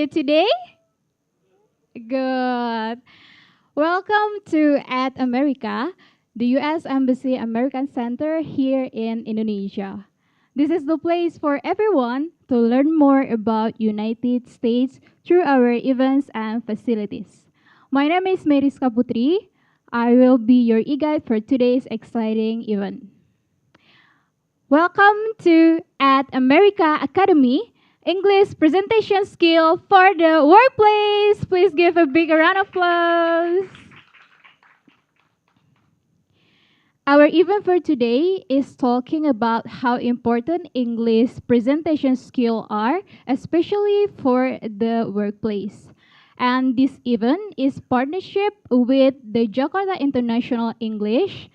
today? Good. Welcome to At America, the U.S. Embassy American Center here in Indonesia. This is the place for everyone to learn more about United States through our events and facilities. My name is Meriska Putri. I will be your e-guide for today's exciting event. Welcome to At America Academy, English presentation skill for the workplace. Please give a big round of applause. Our event for today is talking about how important English presentation skills are, especially for the workplace. And this event is partnership with the Jakarta International English.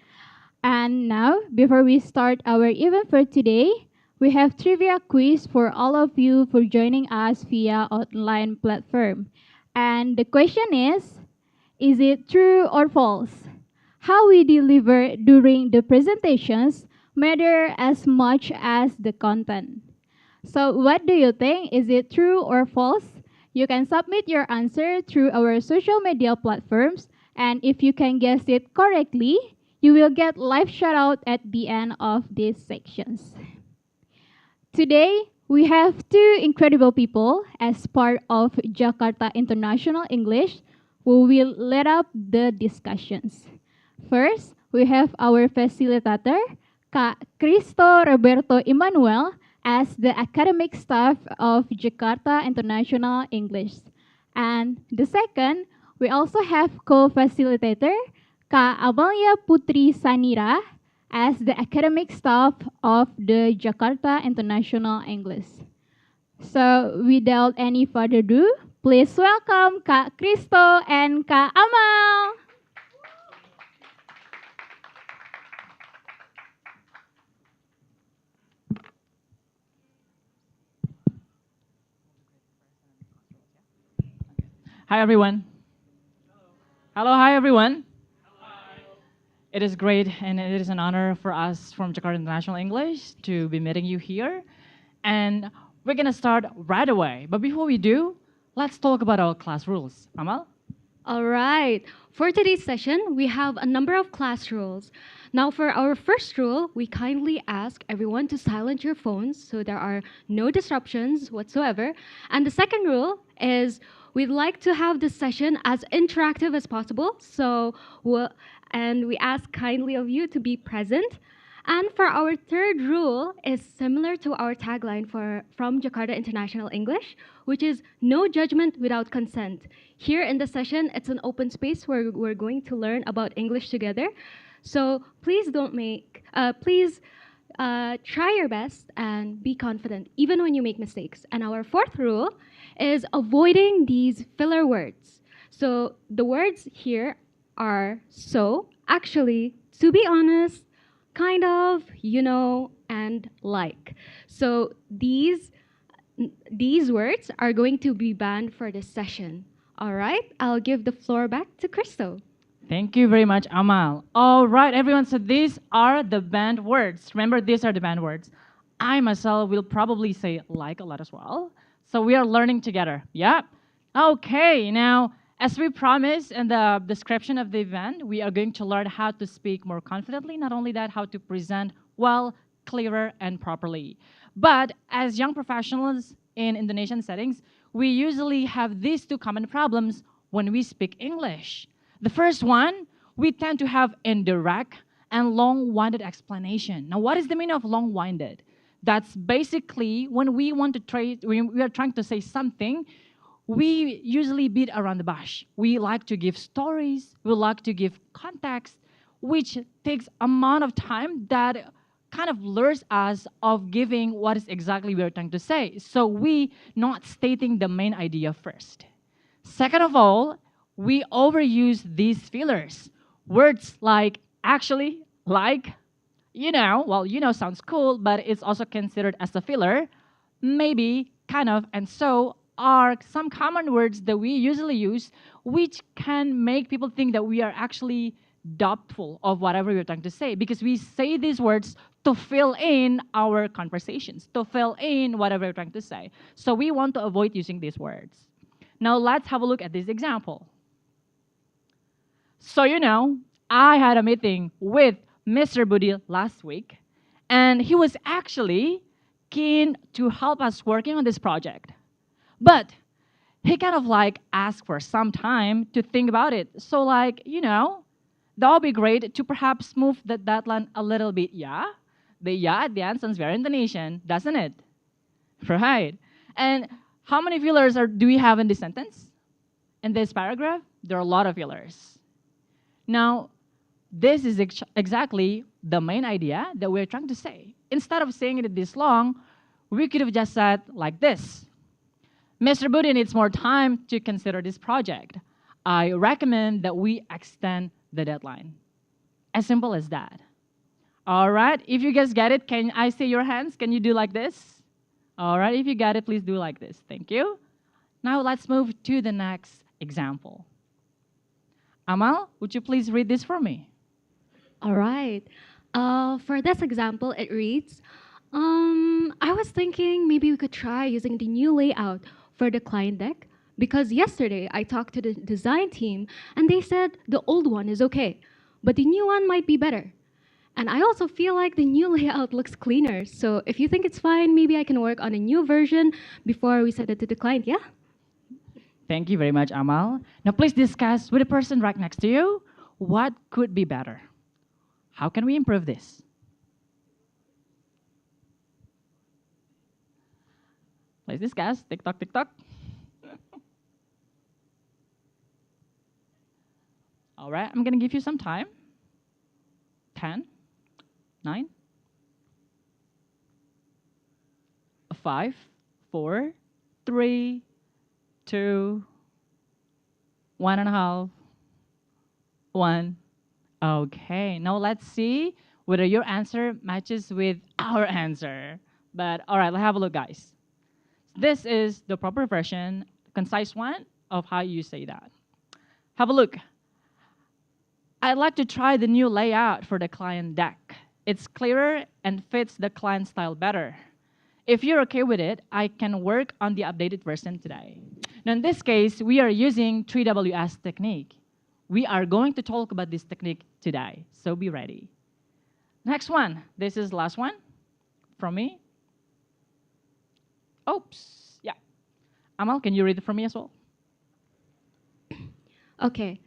And now, before we start our event for today, we have trivia quiz for all of you for joining us via online platform. And the question is it true or false? How we deliver during the presentations matter as much as the content. So what do you think? Is it true or false? You can submit your answer through our social media platforms, and if you can guess it correctly, you will get live shout out at the end of these sections. Today, we have two incredible people as part of Jakarta International English who will lead up the discussions. First, we have our facilitator, Kak Cristo Roberto Emmanuel, as the academic staff of Jakarta International English. And the second, we also have co-facilitator, Kak Amalia Putri Sanira, as the academic staff of the Jakarta International English. So, without any further ado, please welcome Kak Cristo and Kak Amal. Hi, everyone. Hello, hi, everyone. It is great and it is an honor for us from Jakarta International English to be meeting you here. And we're going to start right away. But before we do, let's talk about our class rules. Amal? All right. For today's session, we have a number of class rules. Now, for our first rule, we kindly ask everyone to silence your phones so there are no disruptions whatsoever. And the second rule is we'd like to have this session as interactive as possible. And we ask kindly of you to be present. And for our third rule is similar to our tagline from Jakarta International English, which is no judgment without consent. Here in the session, it's an open space where we're going to learn about English together. So please try your best and be confident, even when you make mistakes. And our fourth rule is avoiding these filler words. So the words here are so, actually, to be honest, kind of, and like. So these words are going to be banned for this session. All right, I'll give the floor back to Christo. Thank you very much, Amal. All right, everyone, so these are the banned words. Remember, these are the banned words. I myself will probably say like a lot as well. So we are learning together, yeah? Okay, now, as we promised in the description of the event, we are going to learn how to speak more confidently. Not only that, how to present well, clearer, and properly. But as young professionals in Indonesian settings, we usually have these two common problems when we speak English. The first one, we tend to have indirect and long-winded explanation. Now, what is the meaning of long-winded? That's basically when we are trying to say something, we usually beat around the bush. We like to give stories, we like to give context, which takes amount of time that kind of lures us of giving what is exactly we are trying to say. So we not stating the main idea first. Second of all, we overuse these fillers. Words like actually, like, sounds cool, but it's also considered as a filler. Maybe, kind of, and so are some common words that we usually use, which can make people think that we are actually doubtful of whatever we're trying to say, because we say these words to fill in our conversations, to fill in whatever we're trying to say. So we want to avoid using these words. Now let's have a look at this example. So, I had a meeting with Mr. Budi last week, and he was actually keen to help us working on this project. But he kind of like asked for some time to think about it. So, that would be great to perhaps move the deadline a little bit. Yeah? The yeah at the end sounds very Indonesian, doesn't it? Right. And how many fillers do we have in this sentence? In this paragraph, there are a lot of fillers. Now, this is exactly the main idea that we're trying to say. Instead of saying it this long, we could have just said like this. Mr. Budi needs more time to consider this project. I recommend that we extend the deadline. As simple as that. All right, if you guys get it, can I see your hands? Can you do like this? All right, if you got it, please do like this. Thank you. Now let's move to the next example. Amal, would you please read this for me? All right. For this example, it reads, I was thinking maybe we could try using the new layout for the client deck because yesterday I talked to the design team and they said the old one is okay, but the new one might be better. And I also feel like the new layout looks cleaner. So if you think it's fine, maybe I can work on a new version before we send it to the client, yeah? Thank you very much, Amal. Now please discuss with the person right next to you what could be better. How can we improve this? Please discuss. TikTok, TikTok. All right, I'm going to give you some time. 10, 9, 5, 4, 3, 2, 1.5, 1. Okay, now let's see whether your answer matches with our answer. But all right, let's have a look, guys. This is the proper version, concise one of how you say that. Have a look. I'd like to try the new layout for the client deck. It's clearer and fits the client style better. If you're okay with it, I can work on the updated version today. Now in this case, we are using 3Ws technique. We are going to talk about this technique today, so be ready. Next one, this is the last one from me. Oops, yeah. Amal, can you read it for me as well? Okay.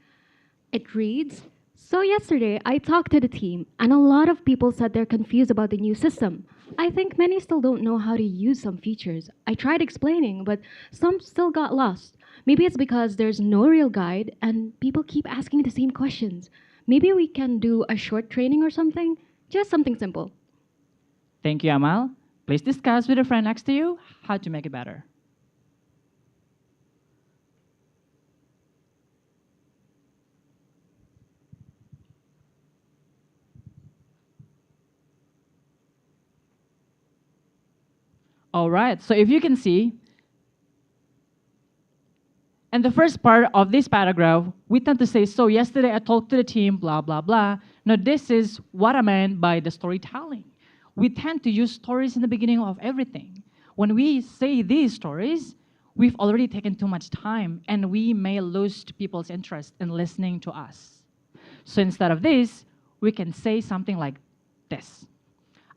It reads, so yesterday I talked to the team and a lot of people said they're confused about the new system. I think many still don't know how to use some features. I tried explaining, but some still got lost. Maybe it's because there's no real guide and people keep asking the same questions. Maybe we can do a short training or something? Just something simple. Thank you, Amal. Please discuss with a friend next to you how to make it better. All right, so if you can see, in the first part of this paragraph, we tend to say, so yesterday I talked to the team, blah, blah, blah. Now this is what I meant by the storytelling. We tend to use stories in the beginning of everything. When we say these stories, we've already taken too much time and we may lose people's interest in listening to us. So instead of this, we can say something like this.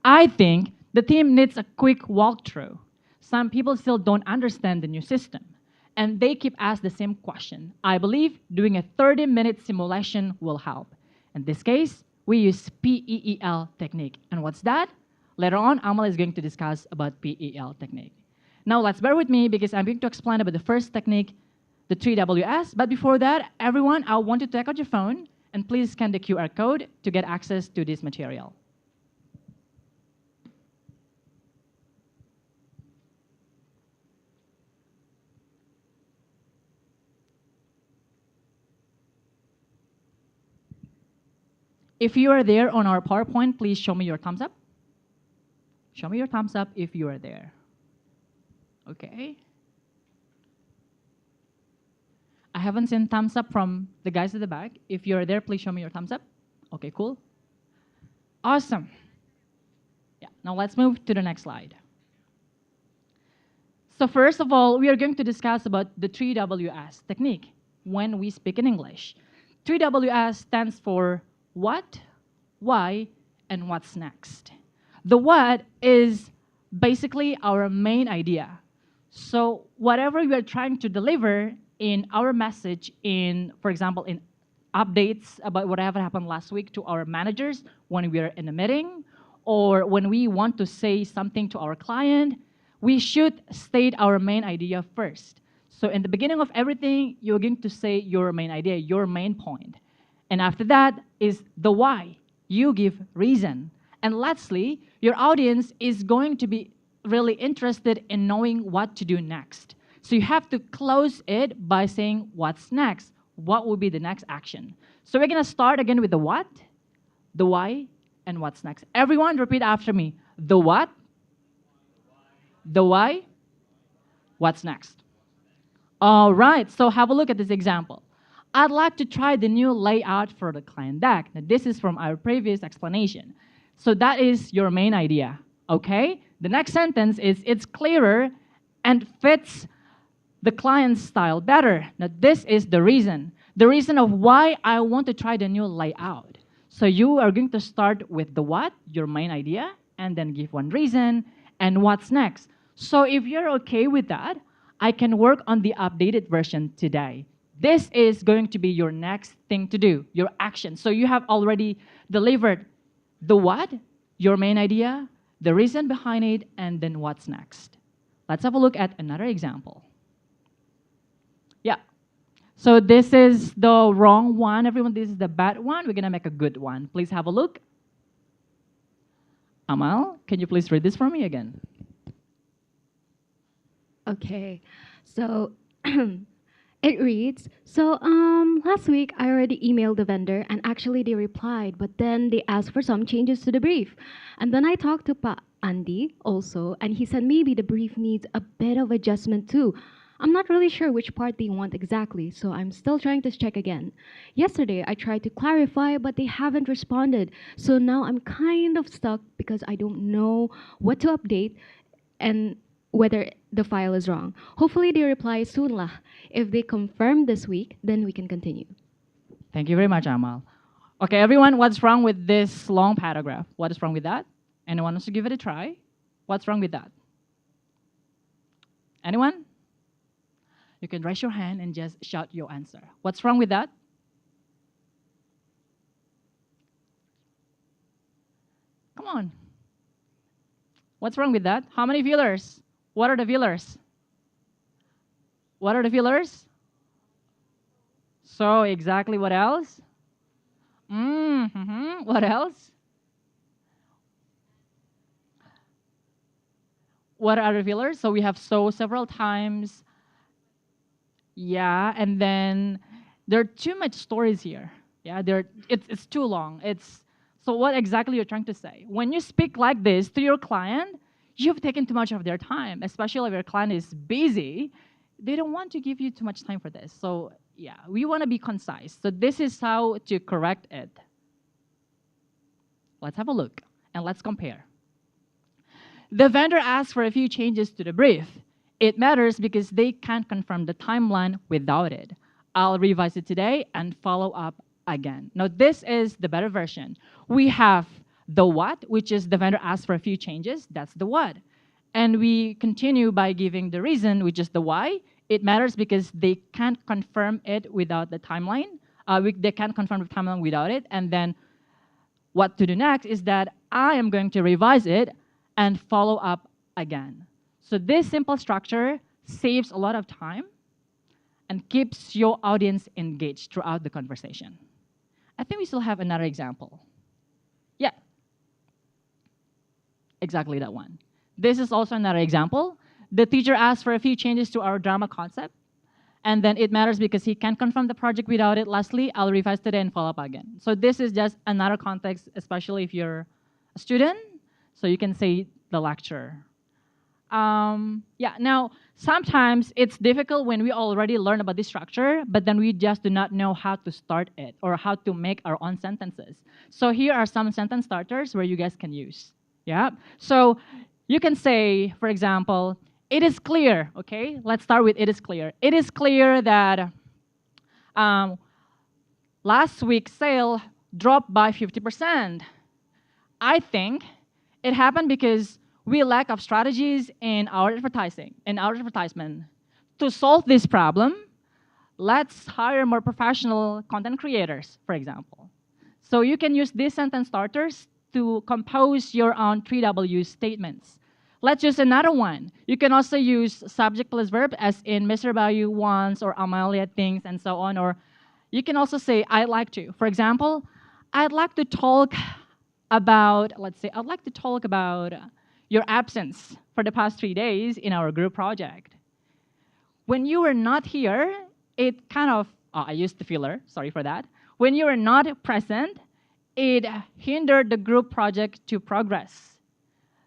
I think the team needs a quick walkthrough. Some people still don't understand the new system, and they keep asking the same question. I believe doing a 30-minute simulation will help. In this case, we use PEEL technique. And what's that? Later on, Amal is going to discuss about PEL technique. Now, let's bear with me because I'm going to explain about the first technique, the 3Ws. But before that, everyone, I want you to take out your phone and please scan the QR code to get access to this material. If you are there on our PowerPoint, please show me your thumbs up. Show me your thumbs up if you are there. Okay. I haven't seen thumbs up from the guys at the back. If you're there, please show me your thumbs up. Okay, cool. Awesome. Yeah, now let's move to the next slide. So first of all, we are going to discuss about the 3WS technique when we speak in English. 3WS stands for what, why, and what's next. The what is basically our main idea. So whatever we are trying to deliver in our message in, for example, in updates about whatever happened last week to our managers when we are in a meeting, or when we want to say something to our client, we should state our main idea first. So in the beginning of everything, you're going to say your main idea, your main point. And after that is the why. You give reason. And lastly, your audience is going to be really interested in knowing what to do next. So you have to close it by saying what's next. What will be the next action? So we're going to start again with the what, the why, and what's next. Everyone repeat after me. The what, the why, what's next? All right, so have a look at this example. I'd like to try the new layout for the client deck. Now, this is from our previous explanation. So that is your main idea, okay? The next sentence is it's clearer and fits the client's style better. Now, this is the reason of why I want to try the new layout. So you are going to start with the what, your main idea, and then give one reason, and what's next. So if you're okay with that, I can work on the updated version today. This is going to be your next thing to do, your action. So you have already delivered the what, your main idea, the reason behind it, and then what's next. Let's have a look at another example. Yeah. So this is the wrong one, everyone. This is the bad one. We're going to make a good one. Please have a look. Amal, can you please read this for me again? Okay, so it reads, last week I already emailed the vendor and actually they replied, but then they asked for some changes to the brief. And then I talked to Pa Andy also, and he said maybe the brief needs a bit of adjustment too. I'm not really sure which part they want exactly, so I'm still trying to check again. Yesterday I tried to clarify, but they haven't responded. So now I'm kind of stuck because I don't know what to update and whether the file is wrong. Hopefully they reply soon lah. If they confirm this week, then we can continue. Thank you very much, Amal. Okay, everyone, what's wrong with this long paragraph? What is wrong with that? Anyone wants to give it a try? What's wrong with that? Anyone? You can raise your hand and just shout your answer. What's wrong with that? Come on. What's wrong with that? How many feelers? What are the feelers? What are the feelers? So exactly what else? What else? What are the feelers? So we have so several times. Yeah, and then there are too much stories here. Yeah, it's too long. So what exactly you're trying to say? When you speak like this to your client, you've taken too much of their time, especially if your client is busy. They don't want to give you too much time for this. So yeah, we want to be concise. So this is how to correct it. Let's have a look and let's compare. The vendor asked for a few changes to the brief. It matters because they can't confirm the timeline without it. I'll revise it today and follow up again. Now, this is the better version. We have the what, which is the vendor asked for a few changes. That's the what. And we continue by giving the reason, which is the why. It matters because they can't confirm it without the timeline. They can't confirm the timeline without it. And then what to do next is that I am going to revise it and follow up again. So this simple structure saves a lot of time and keeps your audience engaged throughout the conversation. I think we still have another example. Yeah, exactly that one. This is also another example. The teacher asked for a few changes to our drama concept, and then it matters because he can't confirm the project without it. Lastly, I'll revise today and follow up again. So this is just another context, especially if you're a student, so you can say the lecture. Now, sometimes it's difficult when we already learn about this structure, but then we just do not know how to start it or how to make our own sentences. So here are some sentence starters where you guys can use. Yeah. So you can say, for example, It is clear, okay? Let's start with it is clear. It is clear that um, last week's sale dropped by 50%. I think it happened because we lack of strategies in our advertising, in our advertisement. To solve this problem, let's hire more professional content creators, for example. So you can use these sentence starters to compose your own 3W statements. Let's use another one. You can also use subject plus verb, as in Mr. Bayu wants or Amalia thinks and so on. Or you can also say, I'd like to. For example, I'd like to talk about, let's say, I'd like to talk about your absence for the past 3 days in our group project. When you were not here, it kind of, I used the filler, sorry for that. When you were not present, it hindered the group project to progress.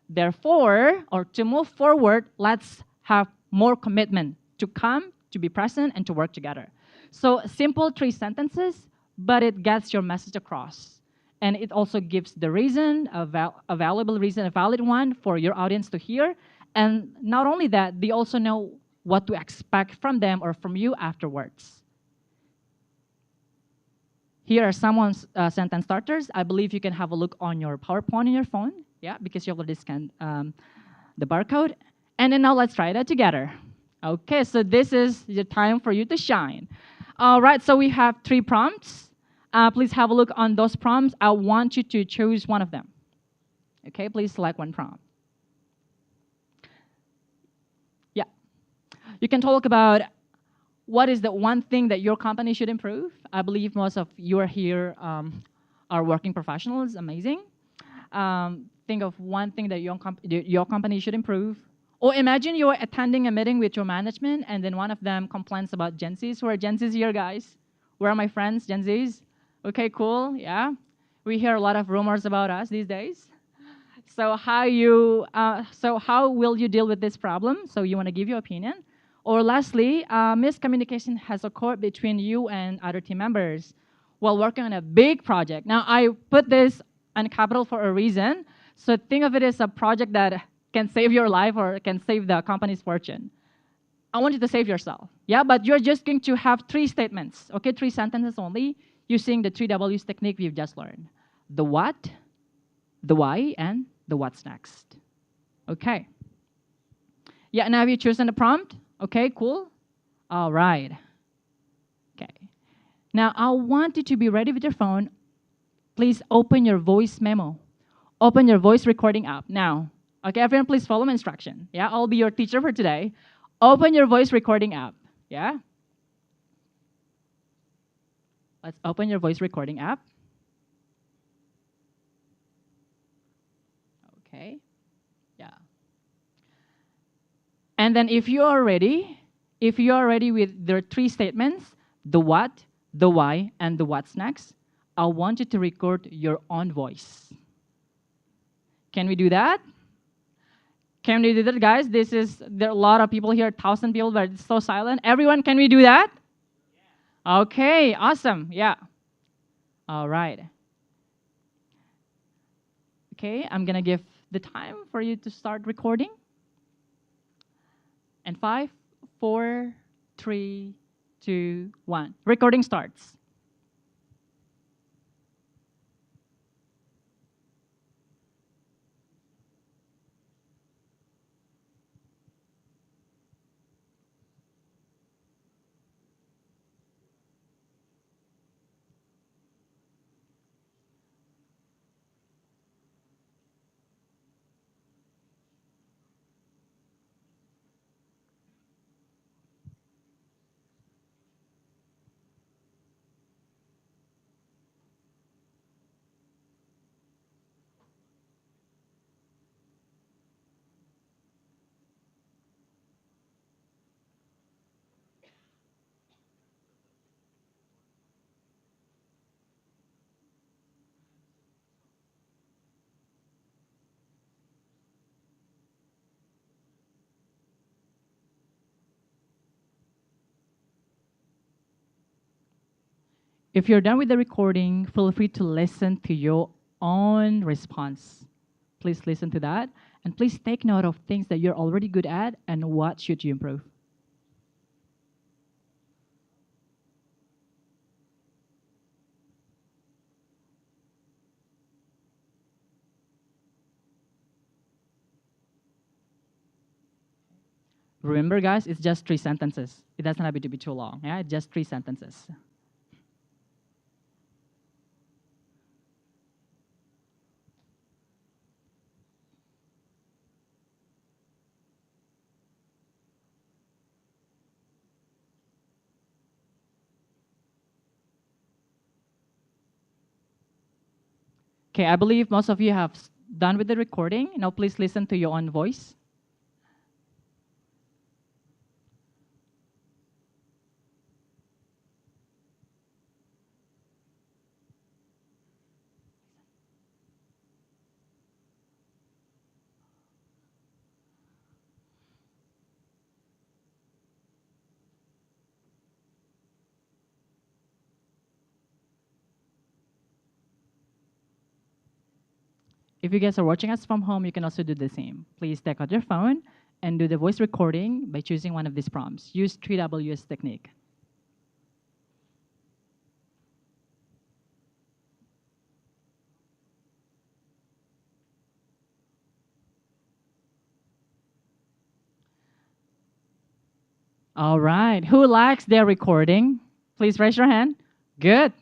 Therefore, or to move forward, let's have more commitment to come, to be present, and to work together. So simple 3 sentences, but it gets your message across. And it also gives the reason, a valuable reason, a valid one for your audience to hear. And not only that, they also know what to expect from them or from you afterwards. Here are some sentence starters. I believe you can have a look on your PowerPoint on your phone, yeah, because you already scanned the barcode. And then now let's try that together. Okay, so this is the time for you to shine. All right, so we have 3 prompts. Please have a look on those prompts. I want you to choose one of them. Okay, please select one prompt. Yeah. You can talk about what is the one thing that your company should improve. I believe most of you are here are working professionals. Amazing. Think of one thing that your company should improve. Or imagine you're attending a meeting with your management and then one of them complains about Gen Zs. Who are Gen Zs here, guys? Where are my friends, Gen Zs? Okay, cool, yeah. We hear a lot of rumors about us these days. So how will you deal with this problem? So you want to give your opinion. Or lastly, miscommunication has occurred between you and other team members while working on a big project. Now, I put this on capital for a reason. So think of it as a project that can save your life or can save the company's fortune. I want you to save yourself. Yeah, but you're just going to have 3 statements, okay, 3 sentences only, using the 3Ws technique we've just learned. The what, the why, and the what's next. Okay. Yeah, now have you chosen the prompt? Okay, cool. All right. Okay. Now, I want you to be ready with your phone. Please open your voice memo. Open your voice recording app now. Okay, everyone, please follow my instruction. Yeah, I'll be your teacher for today. Open your voice recording app. Yeah? Let's open your voice recording app. Okay. Yeah. And then if you are ready with the 3 statements, the what, the why, and the what's next, I want you to record your own voice. Can we do that? Can we do that, guys? There are a lot of people here, 1,000 people, but it's so silent. Everyone, can we do that? Yeah. Okay, awesome, yeah. All right. Okay, I'm gonna give the time for you to start recording. And 5, 4, 3, 2, 1. Recording starts. If you're done with the recording, feel free to listen to your own response. Please listen to that. And please take note of things that you're already good at and what should you improve. Remember, guys, it's just 3 sentences. It doesn't have to be too long. Yeah, just 3 sentences. Okay, I believe most of you have done with the recording. Now, please listen to your own voice. If you guys are watching us from home, you can also do the same. Please take out your phone and do the voice recording by choosing one of these prompts. Use 3Ws technique. All right. Who likes their recording? Please raise your hand. Good.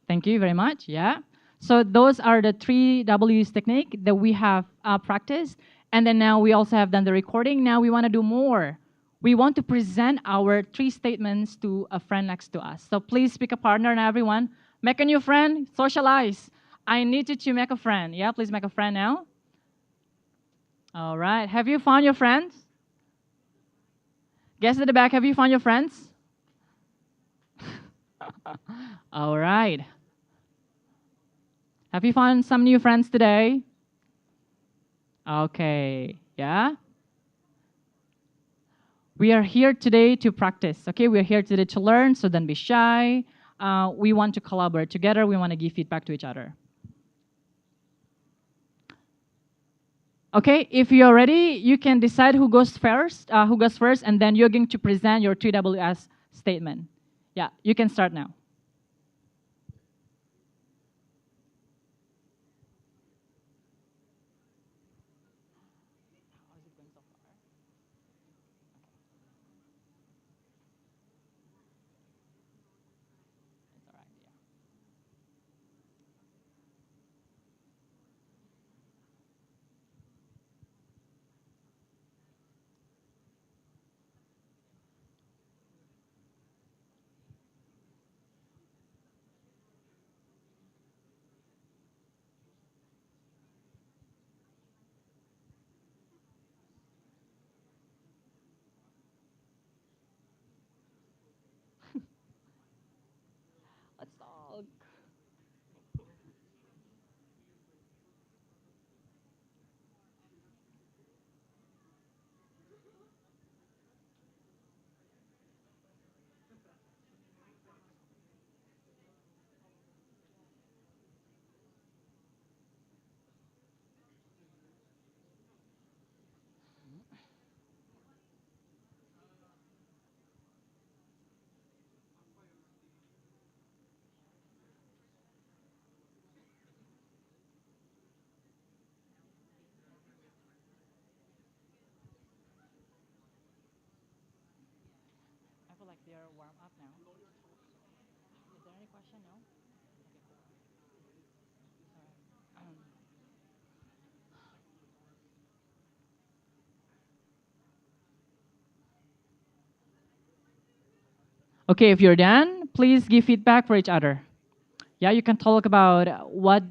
Thank you very much. Yeah. So those are the 3Ws technique that we have practiced. And then now we also have done the recording. Now we want to do more. We want to present our 3 statements to a friend next to us. So please pick a partner and everyone. Make a new friend. Socialize. I need you to make a friend. Yeah, please make a friend now. All right. Have you found your friends? Guess at the back, have you found your friends? All right. Have you found some new friends today? Okay. Yeah. We are here today to practice. Okay. We are here today to learn. So don't be shy. We want to collaborate together. We want to give feedback to each other. Okay. If you're ready, you can decide who goes first. And then you're going to present your 3Ws statement. Yeah. You can start now. Let's talk. I feel like they are warm up now. Is there any question? No? Okay, if you're done, please give feedback for each other. Yeah, you can talk about what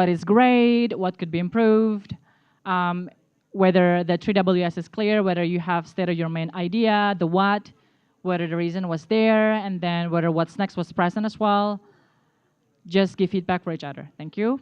is great, what could be improved, um, whether the 3Ws is clear, whether you have stated your main idea, the what, whether the reason was there, and then whether what's next was present as well. Just give feedback for each other. Thank you.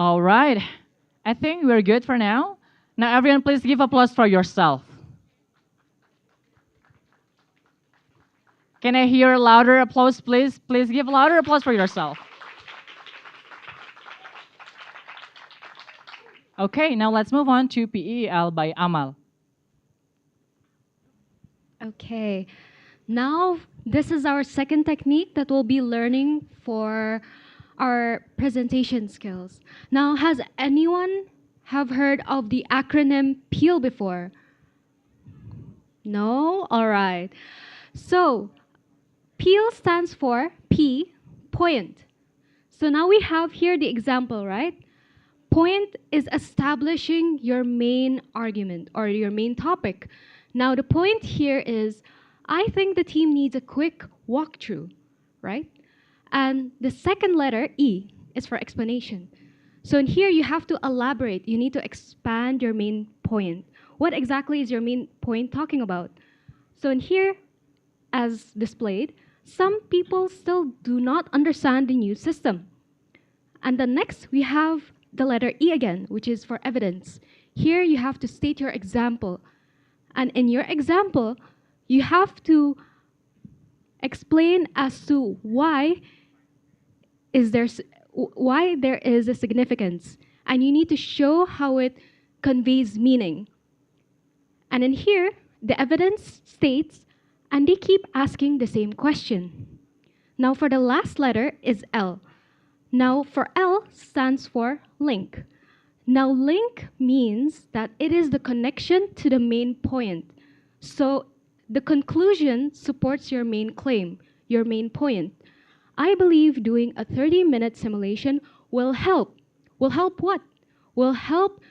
All right. I think we're good for now. Now, everyone, please give applause for yourself. Can I hear louder applause, please? Please give louder applause for yourself. Okay, now let's move on to PEL by Amal. Okay. Now, this is our second technique that we'll be learning for our presentation skills. Now, has anyone have heard of the acronym PEAL before? No? All right. So, PEAL stands for P, point. So now we have here the example, right? Point is establishing your main argument or your main topic. Now, the point here is I think the team needs a quick walkthrough, right? And the second letter, E, is for explanation. So in here, you have to elaborate. You need to expand your main point. What exactly is your main point talking about? So in here, as displayed, some people still do not understand the new system. And then next, we have the letter E again, which is for evidence. Here, you have to state your example. And in your example, you have to explain as to why there is a significance. And you need to show how it conveys meaning. And in here, the evidence states, and they keep asking the same question. Now, for the last letter is L. Now, for L stands for link. Now, link means that it is the connection to the main point. So, the conclusion supports your main claim, your main point. I believe doing a 30-minute simulation will help. Will help what? Will help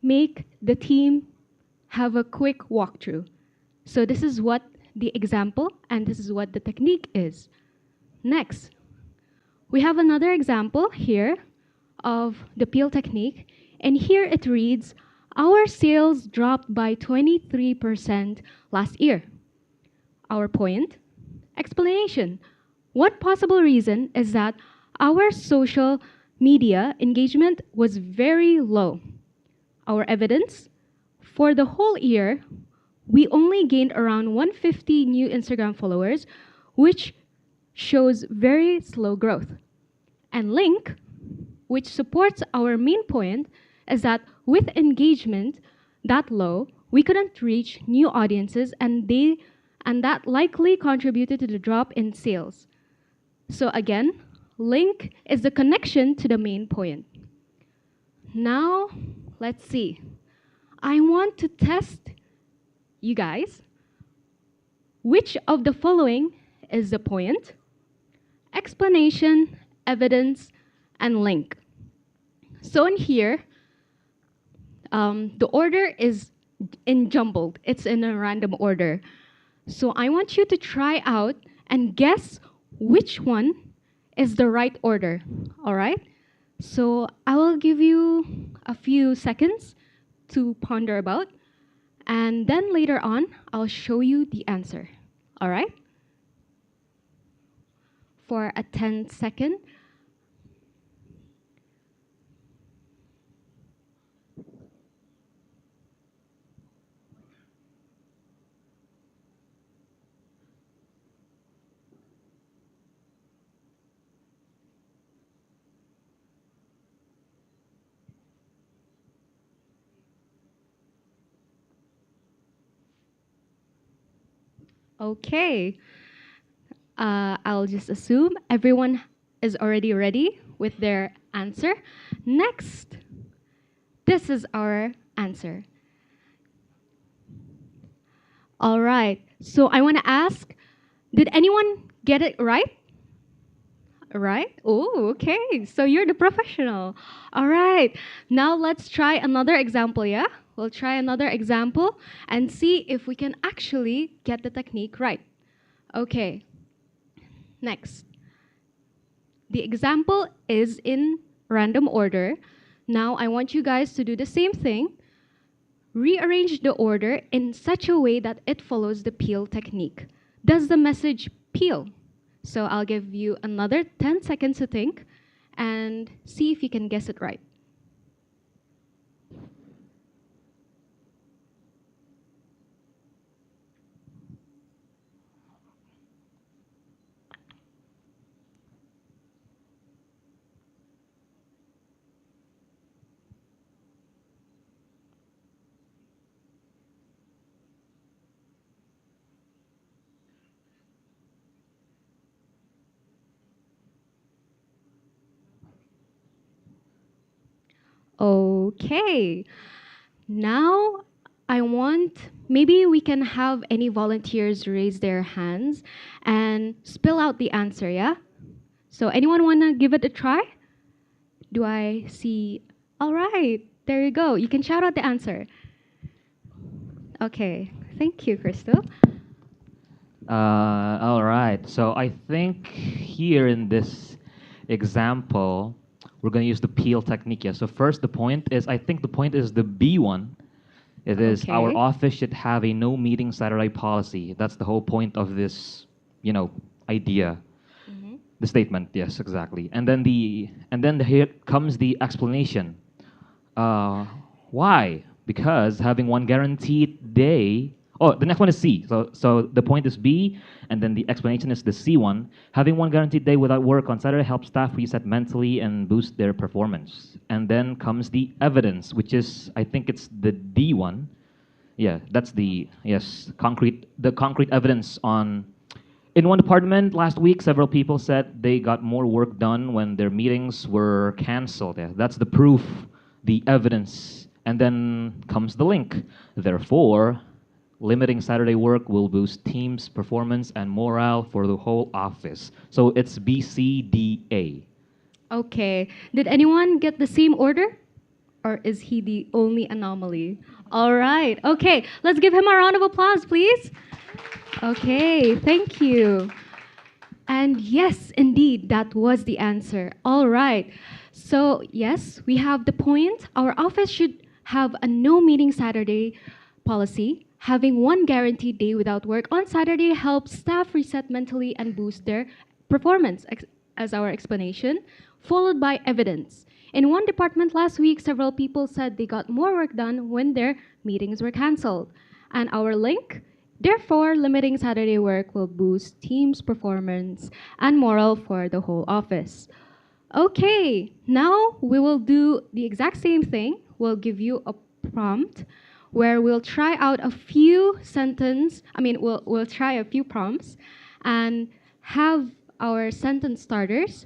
make the team have a quick walkthrough. So, this is what the example and this is what the technique is. Next, we have another example here of the peel technique, and here it reads, our sales dropped by 23% last year. Our point, explanation. One possible reason is that our social media engagement was very low. Our evidence, for the whole year, we only gained around 150 new Instagram followers, which shows very slow growth. And link, which supports our main point, is that with engagement that low, we couldn't reach new audiences and that likely contributed to the drop in sales. So again, link is the connection to the main point. Now, let's see. I want to test you guys. Which of the following is the point, explanation, evidence, and link? So in here, the order is jumbled. It's in a random order. So I want you to try out and guess which one is the right order, all right? So I will give you a few seconds to ponder about, and then later on, I'll show you the answer, all right? For a 10-second. Okay. I'll just assume everyone is already ready with their answer. Next, this is our answer. All right. So I want to ask, did anyone get it right? Right? Oh, okay. So you're the professional. All right. Now let's try another example, yeah? We'll try another example and see if we can actually get the technique right. Okay. Next. The example is in random order. Now I want you guys to do the same thing. Rearrange the order in such a way that it follows the peel technique. Does the message peel? So I'll give you another 10 seconds to think, and see if you can guess it right. Okay. Now I want maybe we can have any volunteers raise their hands and spill out the answer, yeah? So anyone want to give it a try? Do I see? All right. There you go. You can shout out the answer. Okay. Thank you, Crystal. All right. So I think here in this example, we're going to use the peel technique. Yeah. So first, the point is, I think the point is the B one. It is our Okay. office should have a no meeting Saturday policy. That's the whole point of this, idea. Mhm. The statement. Yes, exactly. And then here comes the explanation. Uh, why? Because having one guaranteed day. Oh, the next one is C. So the point is B, and then the explanation is the C one. Having one guaranteed day without work on Saturday helps staff reset mentally and boost their performance. And then comes the evidence, which is I think it's the D one. Yeah, that's the concrete evidence on. In one department last week, several people said they got more work done when their meetings were canceled. Yeah, that's the proof, the evidence. And then comes the link. Therefore, limiting Saturday work will boost teams' performance and morale for the whole office. So it's BCDA. Okay. Did anyone get the same order? Or is he the only anomaly? All right. Okay. Let's give him a round of applause, please. Okay. Thank you. And yes, indeed, that was the answer. All right. So, yes, we have the point. Our office should have a no meeting Saturday policy. Having one guaranteed day without work on Saturday helps staff reset mentally and boost their performance, as our explanation, followed by evidence. In one department last week, several people said they got more work done when their meetings were canceled. And our link, therefore, limiting Saturday work will boost teams' performance and morale for the whole office. Okay, now we will do the exact same thing. We'll give you a prompt where we'll try out a few we'll try a few prompts and have our sentence starters.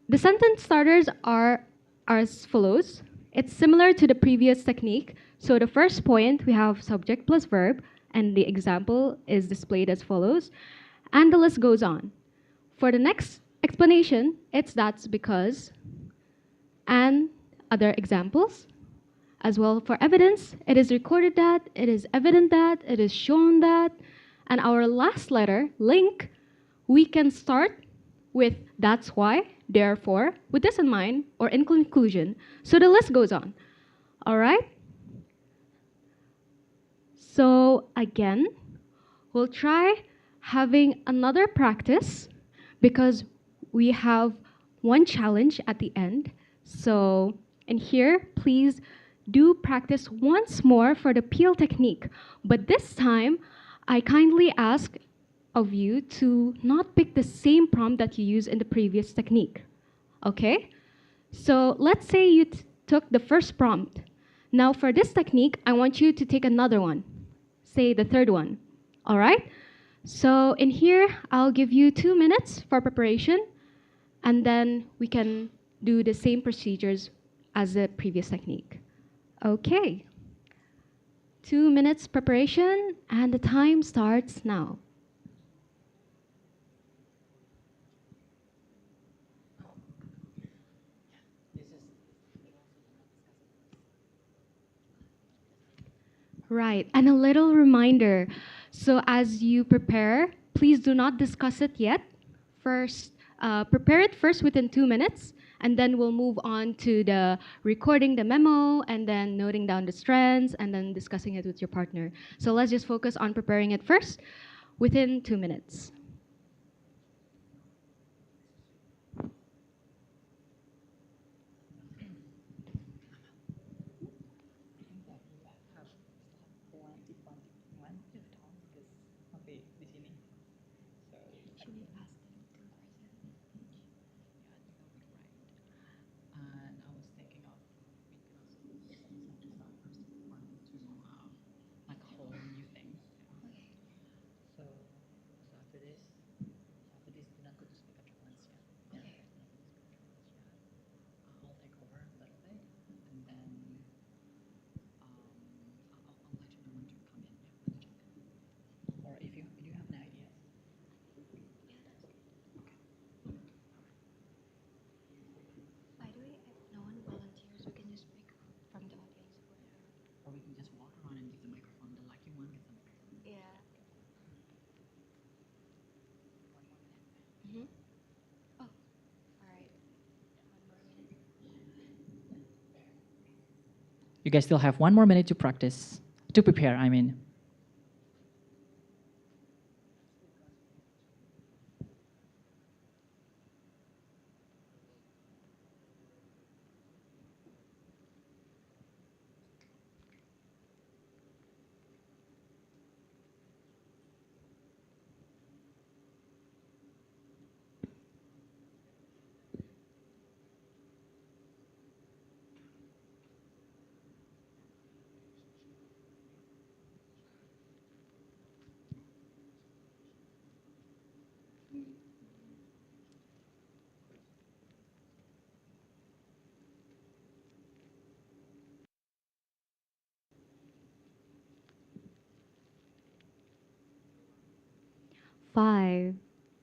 The sentence starters are as follows. It's similar to the previous technique. So the first point, we have subject plus verb, and the example is displayed as follows. And the list goes on. For the next explanation, it's that's because, and other examples. As well, for evidence, it is recorded that, it is evident that, it is shown that. And our last letter, link, we can start with that's why, therefore, with this in mind, or in conclusion. So the list goes on. All right? So again, we'll try having another practice because we have one challenge at the end. So in here, please do practice once more for the peel technique. But this time, I kindly ask of you to not pick the same prompt that you used in the previous technique. Okay? So let's say you took the first prompt. Now for this technique, I want you to take another one. Say the third one. All right? So in here, I'll give you 2 minutes for preparation, and then we can do the same procedures as the previous technique. Okay. 2 minutes preparation, and the time starts now. Right, and a little reminder. So as you prepare, please do not discuss it yet. First, prepare it first within 2 minutes, and then we'll move on to the recording the memo, and then noting down the strands, and then discussing it with your partner. So let's just focus on preparing it first within 2 minutes. You guys still have 1 more minute to practice, to prepare, I mean. Five,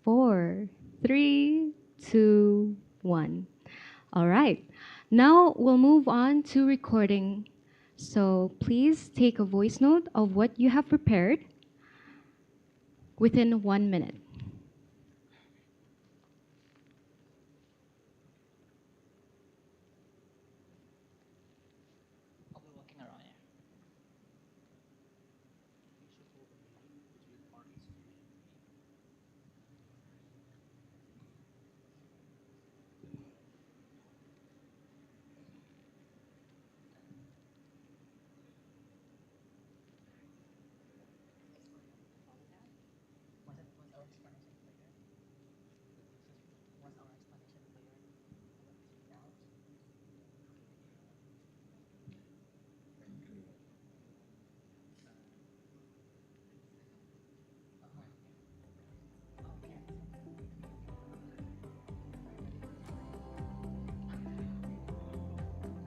four, three, two, one. All right. Now we'll move on to recording. So please take a voice note of what you have prepared within 1 minute. I'll be walking around here.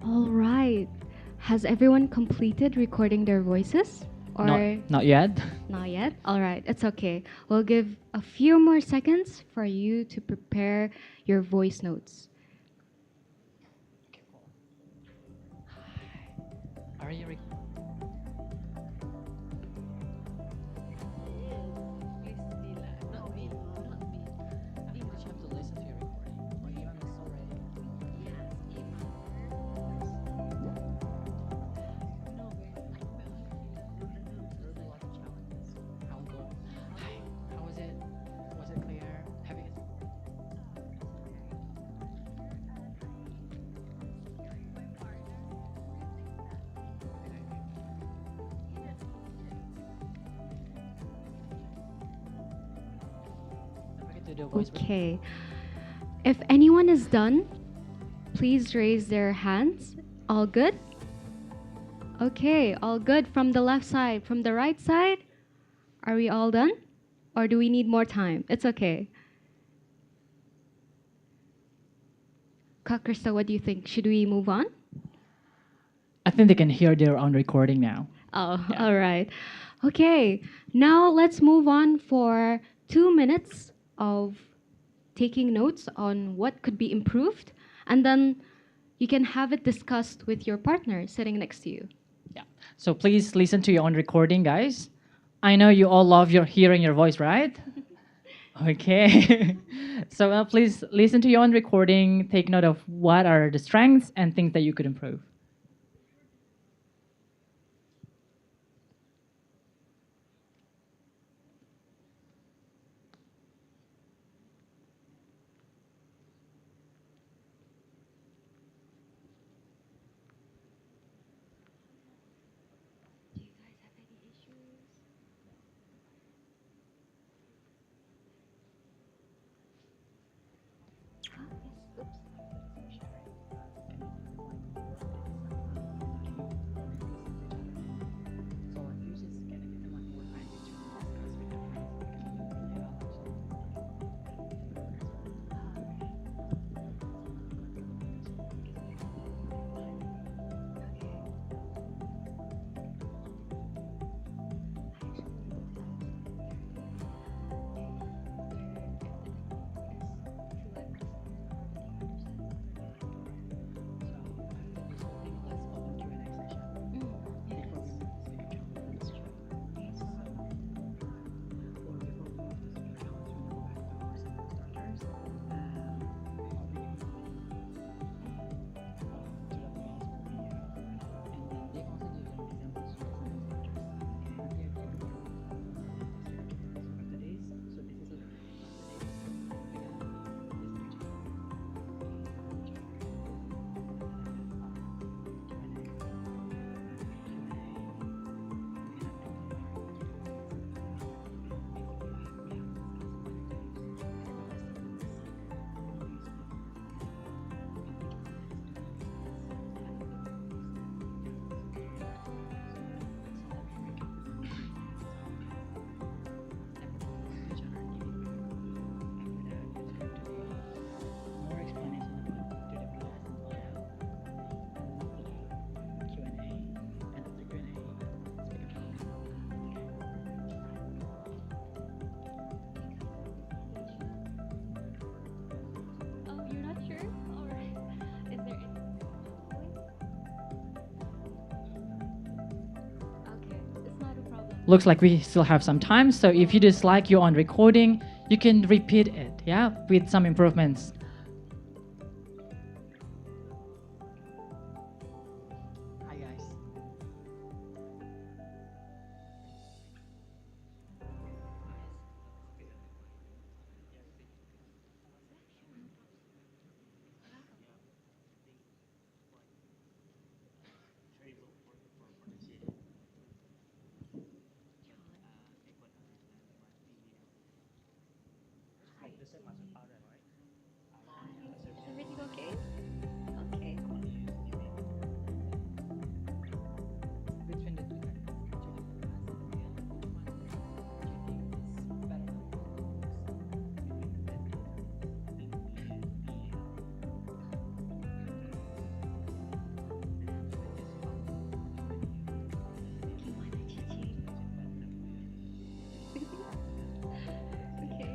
All right. Has everyone completed recording their voices? Or Not yet. not yet? All right, it's okay. We'll give a few more seconds for you to prepare your voice notes. Okay, cool. Are you I'll go. Hi, how was it? Was it clear? Have you? Don't forget to do a voice. Okay. If anyone is done, please raise their hands. All good? Okay, all good from the left side. From the right side, are we all done? Or do we need more time? It's okay. Krista, what do you think? Should we move on? I think they can hear their own recording now. Oh, Yeah. all right. Okay, now let's move on for 2 minutes of taking notes on what could be improved, and then you can have it discussed with your partner sitting next to you. Yeah. So please listen to your own recording, guys. I know you all love your hearing your voice, right? Okay. So please listen to your own recording. Take note of what are the strengths and things that you could improve. Looks like we still have some time. So if you dislike your own recording, you can repeat it, yeah, with some improvements. Hi guys. Everything okay? Okay. Between the two. Gimana, Cici? Okay.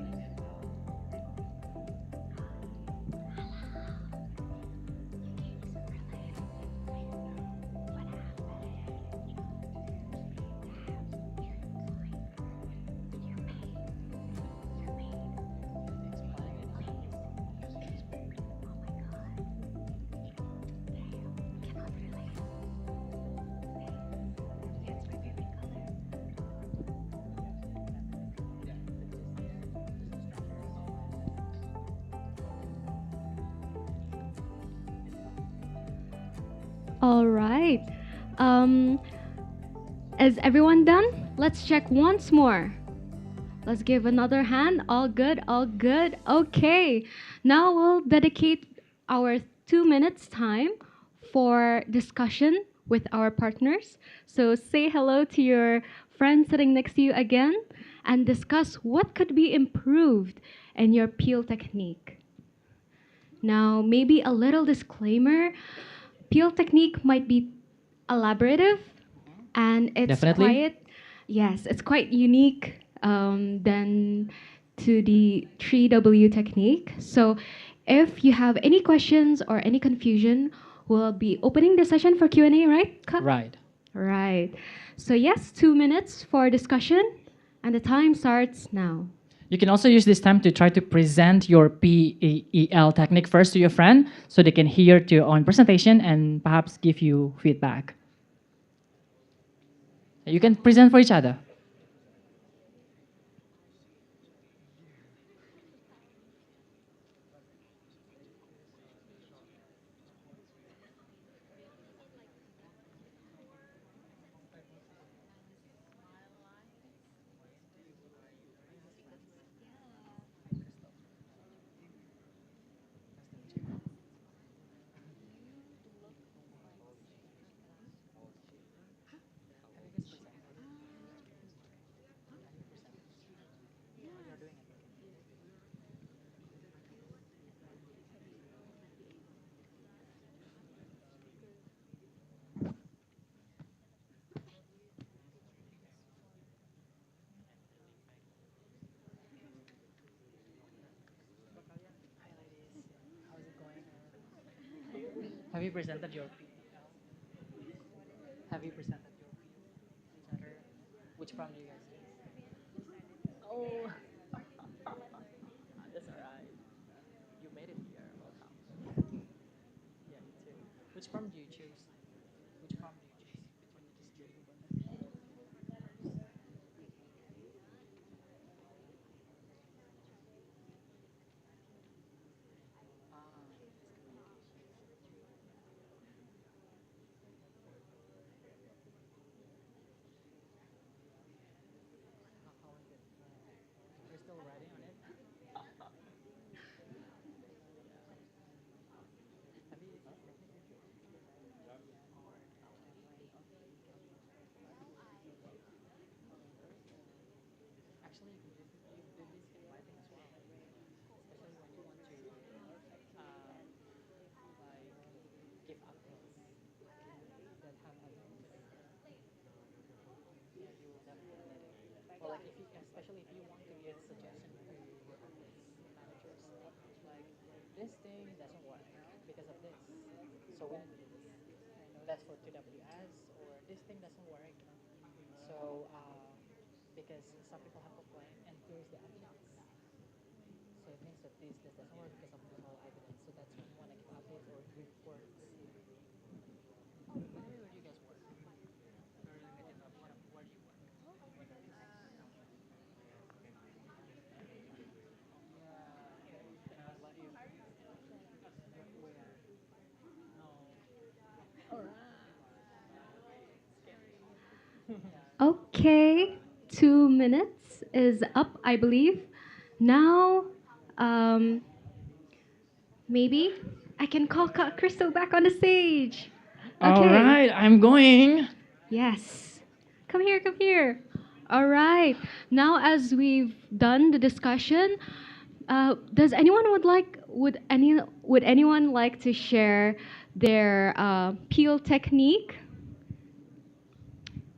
All right. Um, is everyone done? Let's check once more. Let's give another hand. All good, all good. Okay. Now we'll dedicate our 2 minutes time for discussion with our partners. So say hello to your friend sitting next to you again and discuss what could be improved in your peel technique. Now, maybe a little disclaimer, peel technique might be elaborative and it's Definitely. quite, yes, it's quite unique than to the 3W technique. So if you have any questions or any confusion, we'll be opening the session for Q&A, right, Ka? Right. Right. So yes, 2 minutes for discussion and the time starts now. You can also use this time to try to present your PEL technique first to your friend so they can hear to your own presentation and perhaps give you feedback. You can present for each other. Have you presented your PEL? Have you presented your PEL? Which prom do you guys do? Oh, that's alright. You made it here. Welcome. Yeah, you too. Which prom do you choose? Which prom do you choose between these two? How is it? You're still writing on it? Have you actually you did this in writing as well, especially when you want to like give updates that have yeah, you will definitely need it. Or like if you, especially if you want to give suggestion to your office managers, like this thing doesn't work because of this, so we need to do this. That's for 2WS, or this thing doesn't work. So because some people have complained, and here's the evidence. So it means that this doesn't work because of the whole evidence. So that's when you want to give updates or reports. By the way, where do you guys work? Where do you work? Yeah. What do you? Where? No. All right. Okay, 2 minutes is up, I believe. Now, um, maybe I can call Crystal back on the stage. All Okay. right, I'm going. Yes. Come here, come here. All right. Now, as we've done the discussion, does anyone would anyone like to share their peel technique?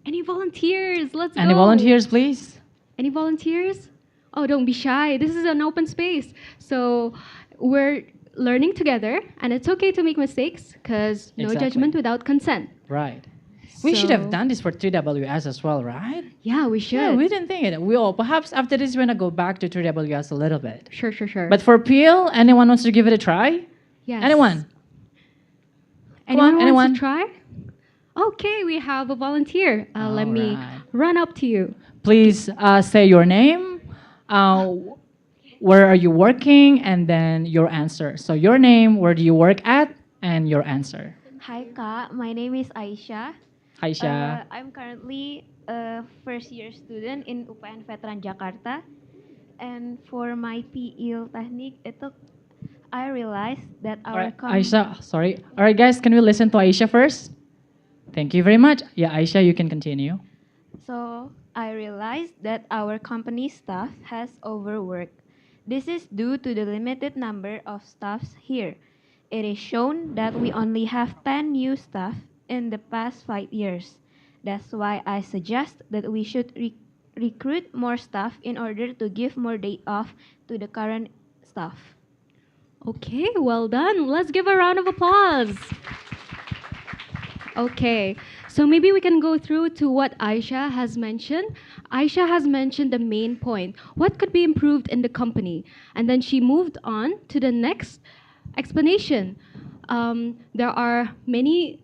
Any volunteers? Let's Any go. volunteers, please? Any volunteers? Oh, don't be shy. This is an open space. So we're learning together, and it's okay to make mistakes because no Exactly. judgment without consent. Right. We should have So- done this for 3WS as well, right? Yeah, we should. Yeah, we didn't think it. We all perhaps after this we're gonna go back to 3WS a little bit. Sure, sure, sure. But for Peel, anyone wants to give it a try? yes. Anyone? Anyone on, wants anyone? to try? Okay, we have a volunteer. Let me Alright. run up to you. Please say your name, where are you working, and then your answer. So your name, where do you work at, and your answer. Hi Kak, my name is Aisyah. Aisha. I'm currently a first year student in UPN Veteran Jakarta. And for my PE technique, I realized that All our right, Aisha, sorry. All right, guys, can we listen to Aisha first? Thank you very much. Yeah, Aisha, you can continue. So I realized that our company staff has overworked. This is due to the limited number of staffs here. It is shown that we only have 10 new staff in the past 5 years. That's why I suggest that we should recruit more staff in order to give more day off to the current staff. Okay, well done. Let's give a round of applause. Okay, so maybe we can go through to what Aisha has mentioned. Aisha has mentioned the main point. What could be improved in the company? And then she moved on to the next explanation. There are many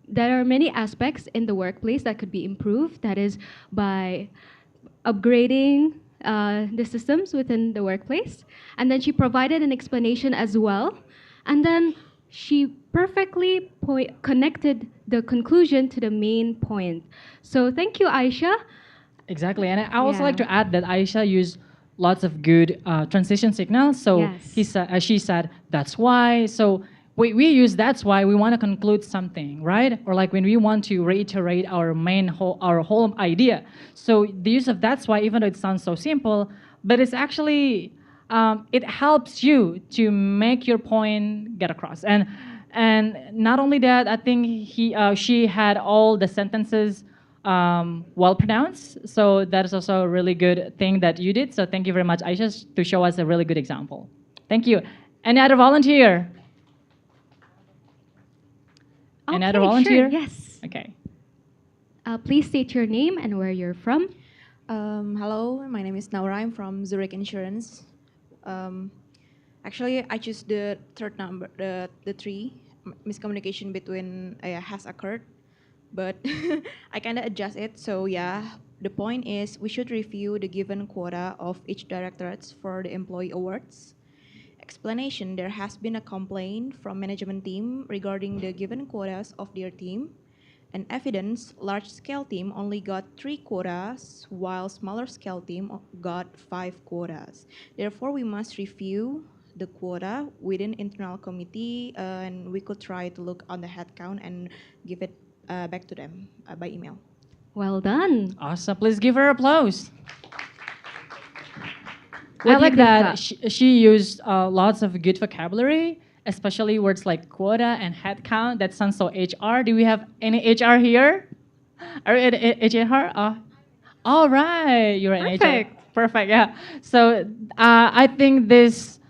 aspects in the workplace that could be improved. That is by upgrading the systems within the workplace. And then she provided an explanation as well. And then she perfectly connected the conclusion to the main point. So thank you, Aisha. Exactly, and I also Yeah. like to add that Aisha used lots of good transition signals. So Yes. she said, that's why. So we use that's why we want to conclude something, right? Or like when we want to reiterate our whole idea. So the use of that's why, even though it sounds so simple, but it's actually it helps you to make your point get across. And not only that, I think she had all the sentences well pronounced. So that is also a really good thing that you did. So thank you very much, Aisha, to show us a really good example. Thank you. Any other volunteer? Any other Okay, volunteer? Sure, yes. Okay. Please state your name and where you're from. Hello, my name is Naura. I'm from Zurich Insurance. Actually, I choose the third number, the three. Miscommunication between has occurred, but I kind of adjust it. So yeah, the point is we should review the given quota of each directorates for the employee awards. Explanation: there has been a complaint from management team regarding the given quotas of their team. And evidence, large-scale team only got 3 quotas, while smaller-scale team got 5 quotas. Therefore, we must review the quota within internal committee, and we could try to look on the headcount and give it back to them by email. Well done. Awesome. Please give her applause. What I do you like think, that Kak? she used lots of good vocabulary, especially words like quota and headcount. That sounds so HR. Do we have any HR here? Are you HR? All right, you're an HR. Perfect. Perfect. Yeah. So I think this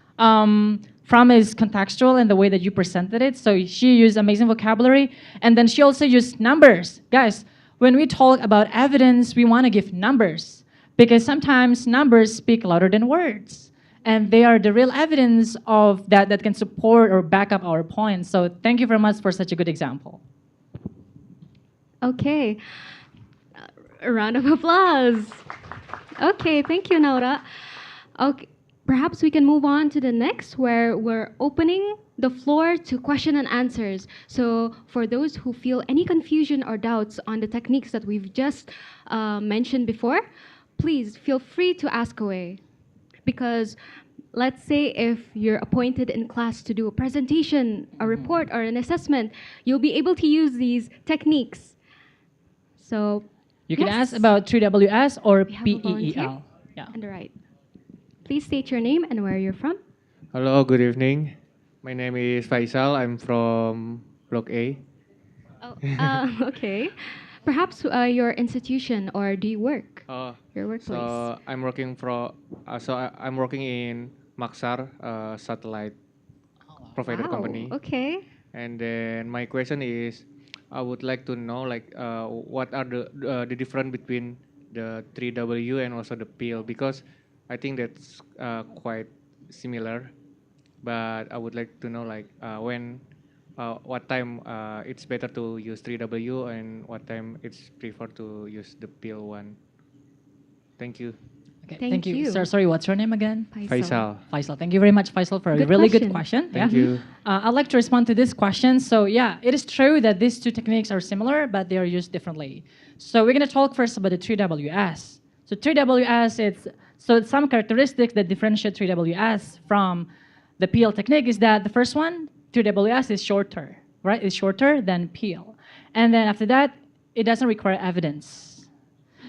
from is contextual in the way that you presented it. So she used amazing vocabulary, and then she also used numbers. Guys, when we talk about evidence, we want to give numbers because sometimes numbers speak louder than words. And they are the real evidence of that can support or back up our points. So thank you very much for such a good example. Okay. A round of applause. Okay, thank you, Naura. Okay, perhaps we can move on to the next, where we're opening the floor to question and answers. So, for those who feel any confusion or doubts on the techniques that we've just mentioned before, please feel free to ask away. Because let's say if you're appointed in class to do a presentation, a report, or an assessment, you'll be able to use these techniques. So, You can yes. ask about 3WS or We have a volunteer PEEL. Yeah. on the right. Please state your name and where you're from. Hello, good evening. My name is Faisal. I'm from Block A. Oh, okay. Perhaps your institution, or do you work? Your workplace. So I'm working I'm working in Maxar, satellite provider Wow, company. okay. And then my question is, I would like to know what are the difference between the 3W and also the PL, because I think that's quite similar. But I would like to know what time it's better to use 3W and what time it's preferred to use the PL one. Thank you. Okay, Thank you. Sir, sorry, what's your name again? Faisal. Faisal. Thank you very much, Faisal, for a Good really question. good question. Thank you. I'd like to respond to this question. So yeah, it is true that these two techniques are similar, but they are used differently. So we're gonna talk first about the 3WS. So 3WS, it's some characteristics that differentiate 3WS from the PL technique is that the first one, 3WS, is shorter, right? It's shorter than PL. And then after that, it doesn't require evidence.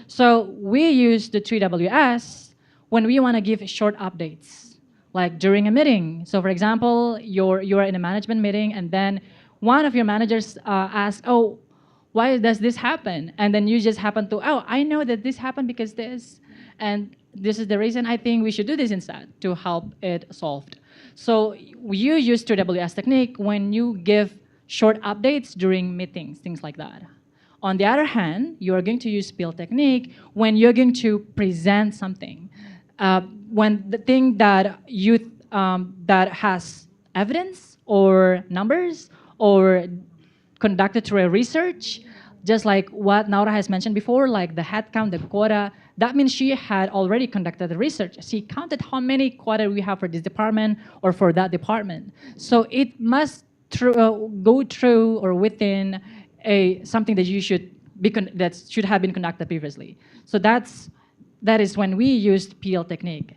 So we use the 3WS when we want to give short updates, like during a meeting. So for example, you are in a management meeting, and then one of your managers asks, "Oh, why does this happen?" And then you just happen to, "Oh, I know that this happened because this, and this is the reason I think we should do this instead to help it solved." So you use 3WS technique when you give short updates during meetings, things like that. On the other hand, you are going to use spill technique when you're going to present something. When the thing that that has evidence or numbers or conducted through a research, just like what Naura has mentioned before, like the head count, the quota, that means she had already conducted the research. She counted how many quota we have for this department or for that department. So it must go through or within something that you should that should have been conducted previously. So that is when we used PL technique.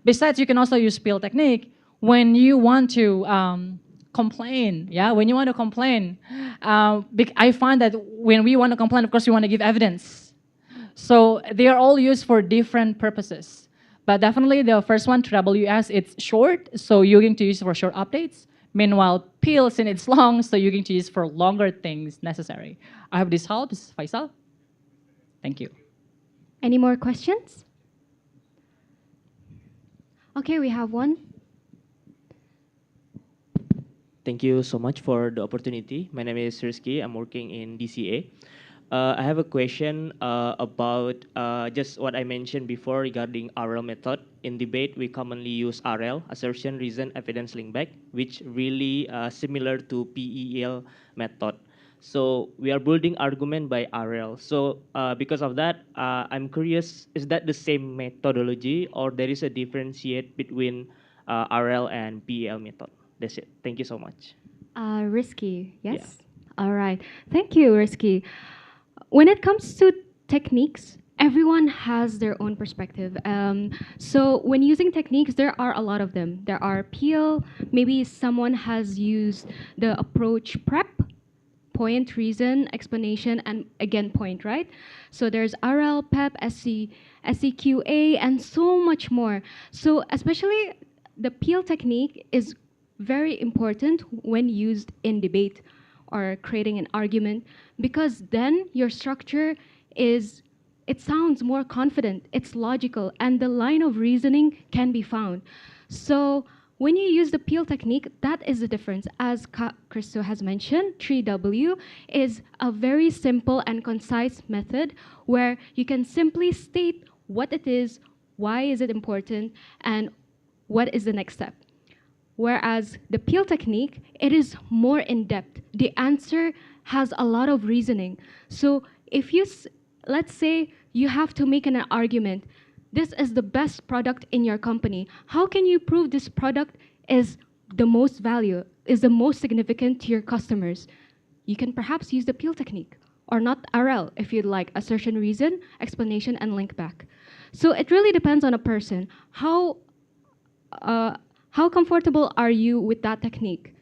Besides, you can also use PL technique when you want to complain. Yeah, when you want to complain, I find that when we want to complain, of course, we want to give evidence. So they are all used for different purposes. But definitely the first one, WS, it's short, so you're going to use it for short updates. Meanwhile, PL, since it's long, so you're going to use for longer things necessary. I hope this helps, Faisal. Thank you. Any more questions? Okay, we have one. Thank you so much for the opportunity. My name is Rizky. I'm working in DCA. I have a question about just what I mentioned before regarding RL method. In debate, we commonly use RL, assertion, reason, evidence, link back, which really similar to PEL method. So we are building argument by RL. So because of that, I'm curious, is that the same methodology or there is a differentiate between RL and PEL method? That's it. Thank you so much. Risky, yes? All right. Thank you, Risky. When it comes to techniques, everyone has their own perspective. So when using techniques, there are a lot of them. There are PL, maybe someone has used the approach prep, point, reason, explanation, and again point, right? So there's RL, PEP, SCQA, and so much more. So especially the PL technique is very important when used in debate or creating an argument, because then your structure it sounds more confident, it's logical, and the line of reasoning can be found. So when you use the peel technique, that is the difference. As Christo has mentioned, 3W is a very simple and concise method where you can simply state what it is, why is it important, and what is the next step. Whereas the peel technique, it is more in depth. The answer has a lot of reasoning. So if let's say you have to make an argument, this is the best product in your company. How can you prove this product is the most value, is the most significant to your customers? You can perhaps use the peel technique, or not RL if you'd like assertion, reason, explanation, and link back. So it really depends on a person. Uh, how comfortable are you with that technique?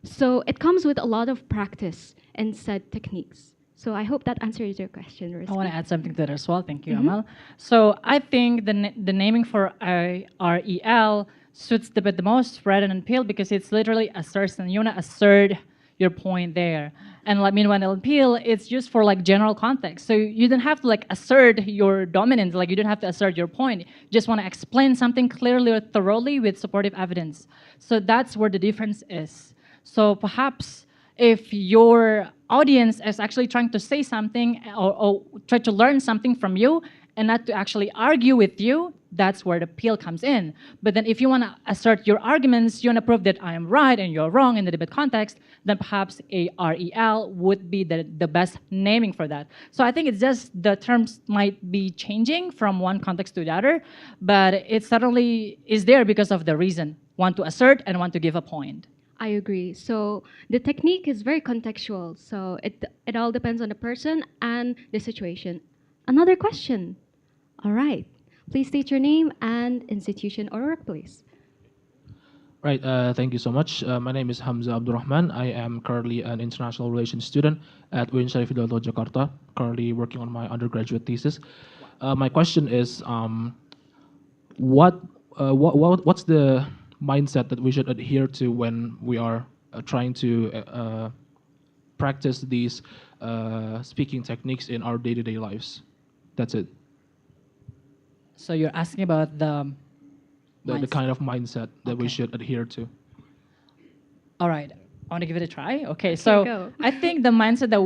So it comes with a lot of practice in said techniques. So I hope that answers your question, I Rizky. want to add something to that as well. Thank you, Amal. So I think the naming for REL suits the most rather than peel because it's literally assertion. You want to assert your point there. And like meanwhile in peel, it's used for like general context. So you don't have to like assert your dominance. Like you don't have to assert your point. You just want to explain something clearly or thoroughly with supportive evidence. So that's where the difference is. So perhaps if your audience is actually trying to say something or try to learn something from you and not to actually argue with you, that's where the peel comes in. But then if you want to assert your arguments, you want to prove that I am right and you're wrong in the debate context, then perhaps a REL would be the best naming for that. So I think it's just the terms might be changing from one context to the other, but it certainly is there because of the reason. One to assert and one to give a point. I agree. So the technique is very contextual. So it all depends on the person and the situation. Another question. All right. Please state your name and institution or workplace. Right, thank you so much. My name is Hamza Abdurrahman. I am currently an international relations student at UIN Syarif Hidayatullah Jakarta, currently working on my undergraduate thesis. My question is, what's the mindset that we should adhere to when we are trying to practice these speaking techniques in our day-to-day lives? That's it. So you're asking about the The kind of mindset that we Okay. should adhere to. All right, I want to give it a try. Okay, so go. I think the mindset that,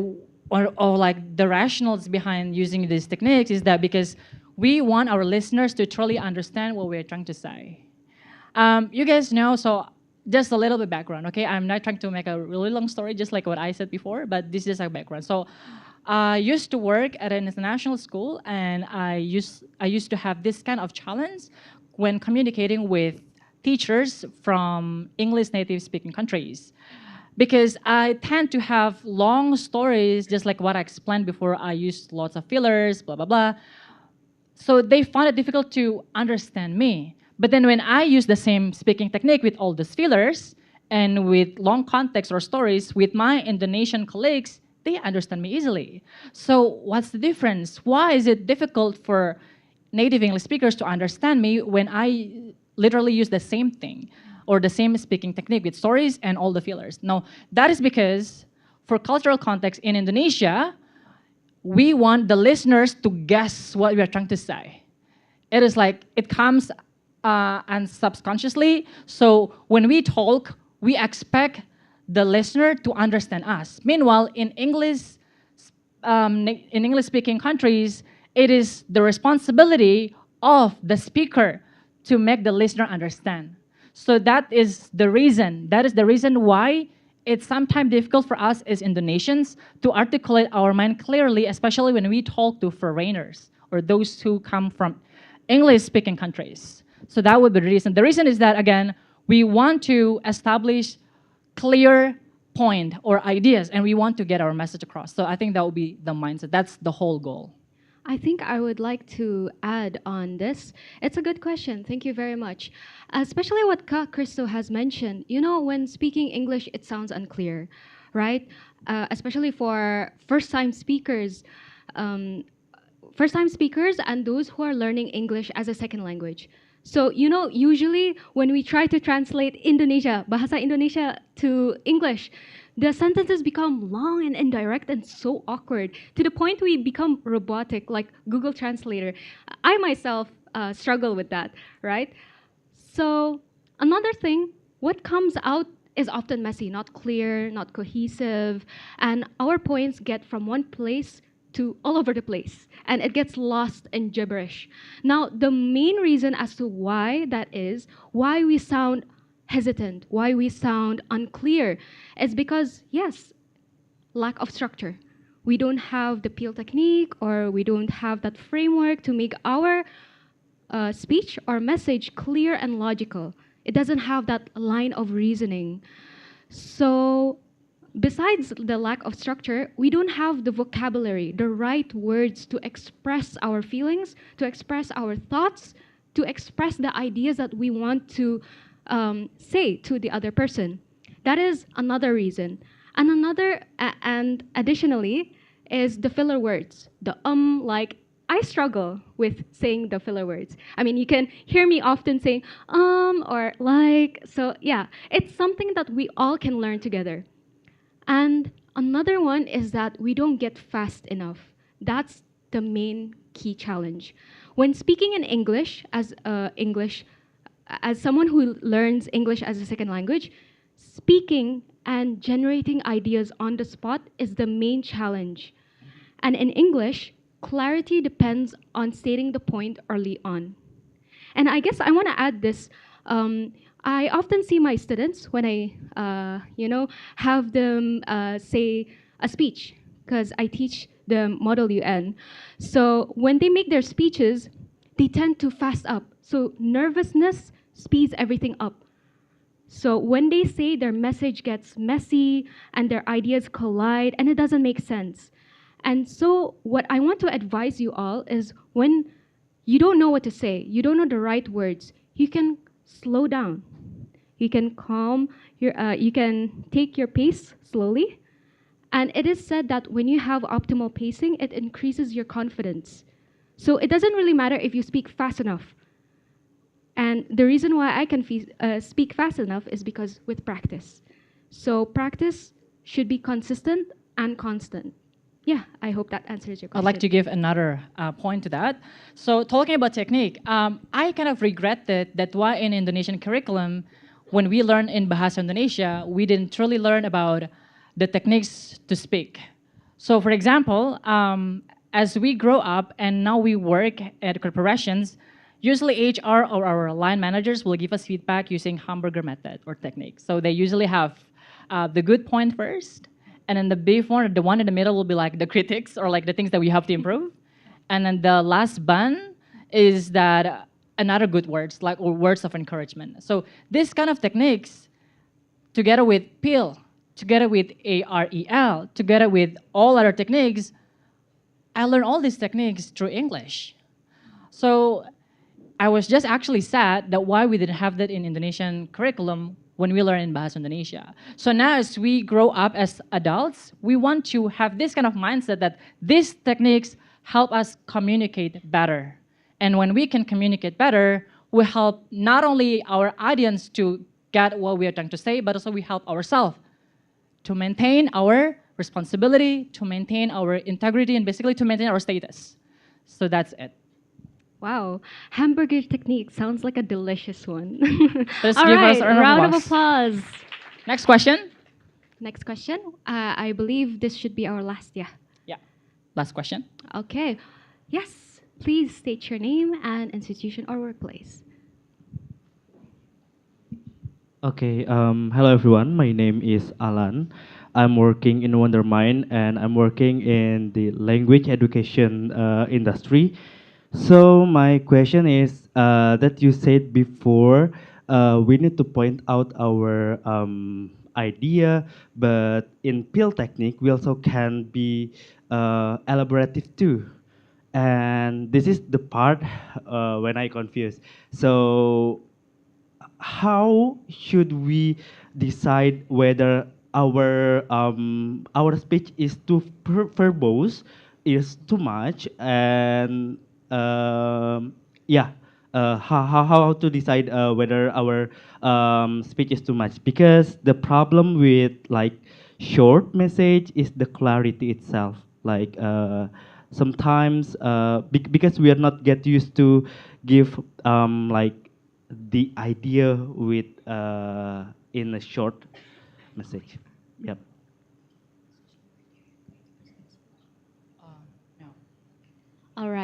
or like the rationals behind using these techniques is that because we want our listeners to truly understand what we're trying to say. You guys know, so just a little bit background, okay? I'm not trying to make a really long story, just like what I said before, but this is a background. So I used to work at an international school, and I used to have this kind of challenge when communicating with teachers from English native speaking countries. Because I tend to have long stories, just like what I explained before. I used lots of fillers, blah, blah, blah. So they found it difficult to understand me. But then when I use the same speaking technique with all these fillers and with long context or stories with my Indonesian colleagues, they understand me easily. So what's the difference? Why is it difficult for native English speakers to understand me when I literally use the same thing or the same speaking technique with stories and all the fillers? No, that is because for cultural context in Indonesia, we want the listeners to guess what we are trying to say. It is like it comes and subconsciously. So when we talk, we expect the listener to understand us. Meanwhile, in English-speaking countries, it is the responsibility of the speaker to make the listener understand. So that is the reason. That is the reason why it's sometimes difficult for us as Indonesians to articulate our mind clearly, especially when we talk to foreigners or those who come from English-speaking countries. So that would be the reason. The reason is that, again, we want to establish clear point or ideas, and we want to get our message across. So I think that would be the mindset. That's the whole goal. I think I would like to add on this. It's a good question. Thank you very much. Especially what Ka Christo has mentioned. You know, when speaking English, it sounds unclear, right? Especially for first-time speakers. First-time speakers and those who are learning English as a second language. So, you know, usually when we try to translate Indonesia, Bahasa Indonesia to English, the sentences become long and indirect and so awkward to the point we become robotic, like Google Translator. I myself struggle with that, right? So, another thing, what comes out is often messy, not clear, not cohesive, and our points get from one place to all over the place and it gets lost in gibberish. Now, the main reason as to why that is, why we sound hesitant, why we sound unclear, is because, yes, lack of structure. We don't have the peel technique or we don't have that framework to make our speech or message clear and logical. It doesn't have that line of reasoning. So, besides the lack of structure, we don't have the vocabulary, the right words to express our feelings, to express our thoughts, to express the ideas that we want to say to the other person. That is another reason. And additionally, is the filler words. The like I struggle with saying the filler words. I mean, you can hear me often saying or like. So yeah, it's something that we all can learn together. And another one is that we don't get fast enough. That's the main key challenge. When speaking in English as someone who learns English as a second language, speaking and generating ideas on the spot is the main challenge. And in English, clarity depends on stating the point early on. And I guess I want to add this. I often see my students when I, have them say a speech because I teach the Model UN. So when they make their speeches, they tend to fast up. So nervousness speeds everything up. So when they say their message gets messy and their ideas collide and it doesn't make sense. And so what I want to advise you all is when you don't know what to say, you don't know the right words, you can slow down. You can you can take your pace slowly. And it is said that when you have optimal pacing, it increases your confidence. So it doesn't really matter if you speak fast enough. And the reason why I can speak fast enough is because with practice. So practice should be consistent and constant. Yeah, I hope that answers your question. I'd like to give another point to that. So talking about technique, I kind of regretted that why in Indonesian curriculum, when we learn in Bahasa Indonesia, we didn't truly learn about the techniques to speak. So for example, as we grow up and now we work at corporations, usually HR or our line managers will give us feedback using hamburger method or technique. So they usually have the good point first, and then the beef one, the one in the middle will be like the critics or like the things that we have to improve. And then the last bun is that another good words, like or words of encouragement. So this kind of techniques, together with PEEL, together with AREL, together with all other techniques, I learned all these techniques through English. So I was just actually sad that why we didn't have that in Indonesian curriculum when we learn in Bahasa Indonesia. So now as we grow up as adults, we want to have this kind of mindset that these techniques help us communicate better. And when we can communicate better, we help not only our audience to get what we are trying to say, but also we help ourselves to maintain our responsibility, to maintain our integrity, and basically to maintain our status. So that's it. Wow, hamburger technique sounds like a delicious one. Let's All give right, us a round of applause. Next question. Next question. I believe this should be our last. Yeah. Yeah, last question. Okay. Yes. Please state your name and institution or workplace. Okay, hello everyone. My name is Alan. I'm working in Wondermind and I'm working in the language education industry. So my question is that you said before we need to point out our idea, but in peel technique we also can be elaborative too. And this is the part when I confuse. So how should we decide whether our speech is too verbose, is too much, and yeah, how to decide whether our speech is too much? Because the problem with like short message is the clarity itself. Like sometimes because we are not get used to give like the idea with in a short message. Yep.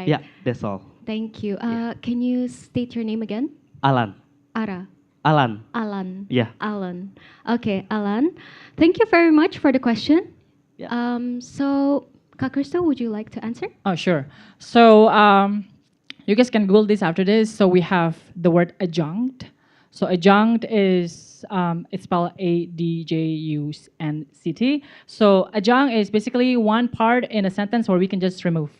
Yeah, that's all. Thank you. Can you state your name again? Alan. Ara. Alan. Alan. Yeah. Alan. Okay, Alan. Thank you very much for the question. Yeah. So, Kak Krista, would you like to answer? Oh, sure. So you guys can Google this after this. So we have the word adjunct. So adjunct is it's spelled ADJUNCT. So adjunct is basically one part in a sentence where we can just remove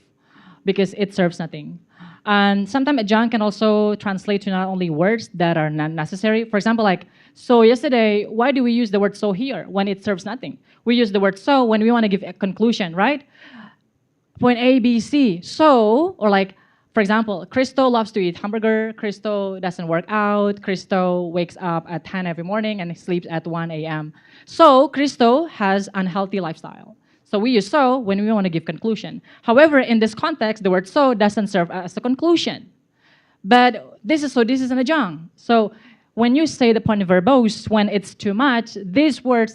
because it serves nothing. And sometimes adjunct can also translate to not only words that are not necessary. For example, like, so yesterday, why do we use the word so here when it serves nothing? We use the word so when we want to give a conclusion, right? Point A, B, C. So, or like, for example, Christo loves to eat hamburger. Christo doesn't work out. Christo wakes up at 10 every morning and sleeps at 1 a.m. So, Christo has unhealthy lifestyle. So we use so when we want to give conclusion. However, in this context, the word so doesn't serve as a conclusion. But this is an adjunct. So when you say the point verbose, when it's too much, this word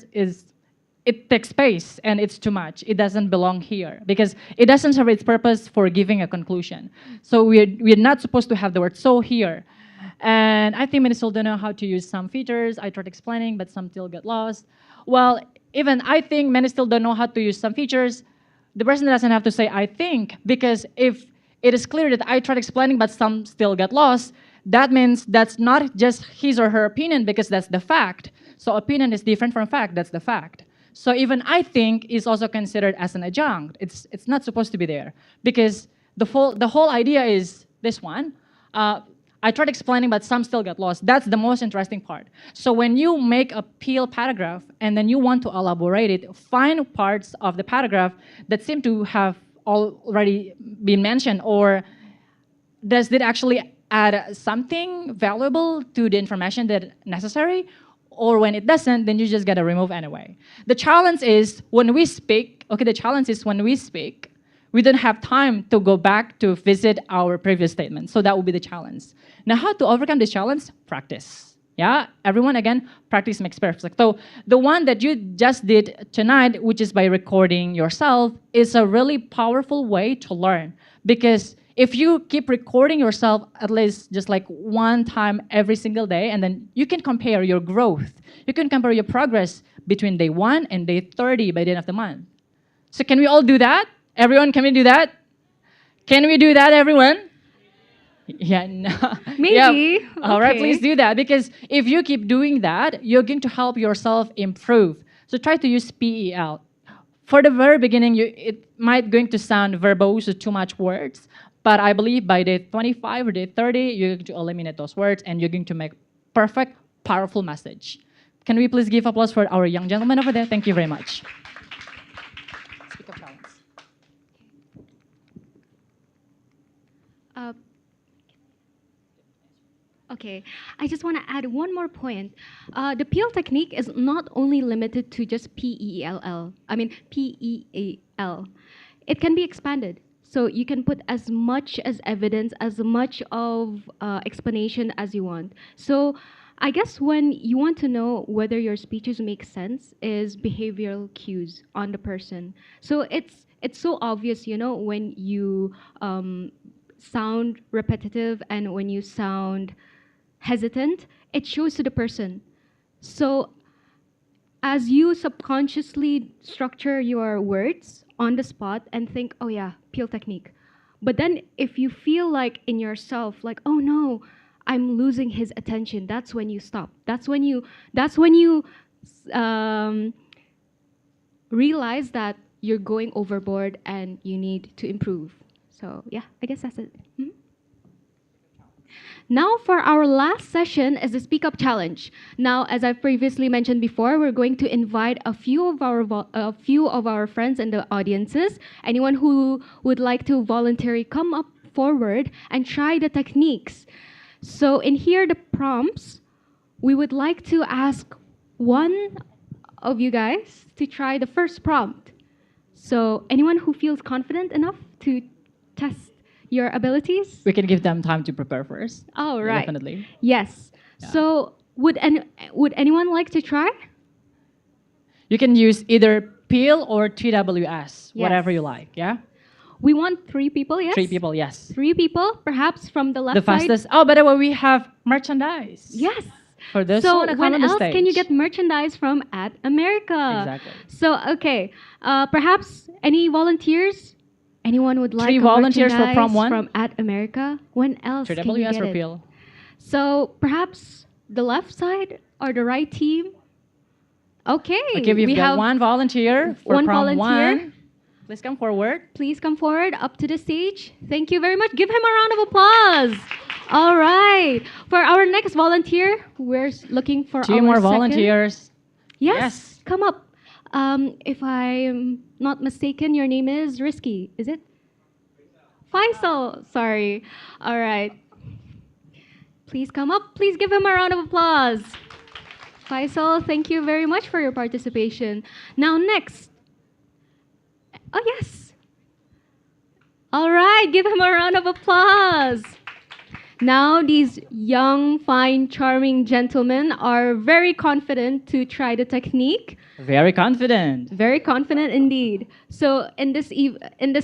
it takes space and it's too much. It doesn't belong here because it doesn't serve its purpose for giving a conclusion. So we're not supposed to have the word so here. And I think many still don't know how to use some features. I tried explaining, but some still get lost. Well, even I think many still don't know how to use some features. The person doesn't have to say I think, because if it is clear that I tried explaining, but some still get lost, that means that's not just his or her opinion, because that's the fact. So opinion is different from fact, that's the fact. So even I think is also considered as an adjunct. It's not supposed to be there, because the whole idea is this one. I tried explaining, but some still get lost. That's the most interesting part. So when you make a peel paragraph and then you want to elaborate it, find parts of the paragraph that seem to have already been mentioned, or does it actually add something valuable to the information that necessary? Or when it doesn't, then you just gotta remove anyway. The challenge is when we speak, we don't have time to go back to visit our previous statement. So that will be the challenge. Now, how to overcome this challenge? Practice. Yeah, everyone, again, practice makes perfect. So the one that you just did tonight, which is by recording yourself, is a really powerful way to learn. Because if you keep recording yourself at least just like one time every single day, and then you can compare your growth. You can compare your progress between day 1 and day 30 by the end of the month. So can we all do that? Everyone, can we do that? Can we do that, everyone? Yeah, no. Maybe. Yeah. All right, Okay. please do that, because if you keep doing that, you're going to help yourself improve. So try to use PEL. For the very beginning, it might going to sound verbose with too much words, but I believe by day 25 or day 30, you're going to eliminate those words and you're going to make perfect, powerful message. Can we please give applause for our young gentleman over there? Thank you very much. Speak up, challenge. Okay, I just want to add one more point. The peel technique is not only limited to just PEL. It can be expanded. So you can put as much as evidence, as much of explanation as you want. So I guess when you want to know whether your speeches make sense is behavioral cues on the person. So it's so obvious, when you sound repetitive and when you sound hesitant, it shows to the person. So as you subconsciously structure your words on the spot and think, oh yeah, peel technique. But then if you feel like in yourself, like, oh no, I'm losing his attention, that's when you stop. That's when you realize that you're going overboard and you need to improve. So yeah, I guess that's it. Now for our last session is the Speak Up Challenge. Now, as I previously mentioned before, we're going to invite a few of our friends in the audiences. Anyone who would like to voluntarily come up forward and try the techniques. So in here, the prompts, we would like to ask one of you guys to try the first prompt. So anyone who feels confident enough to test your abilities? We can give them time to prepare first. Oh, Yeah, right. definitely. Yes. Yeah. So would anyone like to try? You can use either PEEL or TWS, Yes. whatever you like, yeah? We want 3 people, yes? 3 people, yes. 3 people, perhaps from the left The side. fastest. Oh, by the way, we have merchandise. Yes. For this So one, come when on the else can you stage. get merchandise from at America? Exactly. So okay, perhaps any volunteers? Anyone would like 3 a volunteers for prom merchandise 1. from at America? When else can you WS get or it? PL? So perhaps the left side or the right team? Okay, Okay, we've we got have 1 volunteer for one prom volunteer. 1. Please come forward. Please come forward up to the stage. Thank you very much. Give him a round of applause. All right. For our next volunteer, we're looking for 2 our more second- volunteers. Yes, Yes. come up. If I'm not mistaken, your name is Risky, is it? Faisal. Sorry. All right. Please come up. Please give him a round of applause. Faisal, thank you very much for your participation. Now, next. Oh, yes. All right, give him a round of applause. Now, these young, fine, charming gentlemen are very confident to try the technique. Very confident. Very confident indeed. So, in this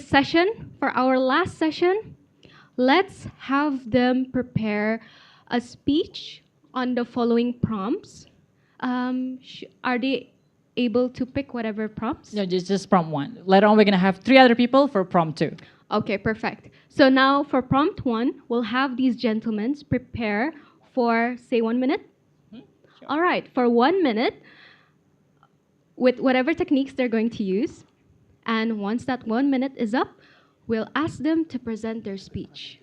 session, for our last session, let's have them prepare a speech on the following prompts. Are they able to pick whatever prompts? No, just prompt 1. Later on, we're going to have 3 other people for prompt 2. Okay, perfect. So now for prompt 1, we'll have these gentlemen prepare for, say, 1 minute. All right, for 1 minute, with whatever techniques they're going to use. And once that 1 minute is up, we'll ask them to present their speech.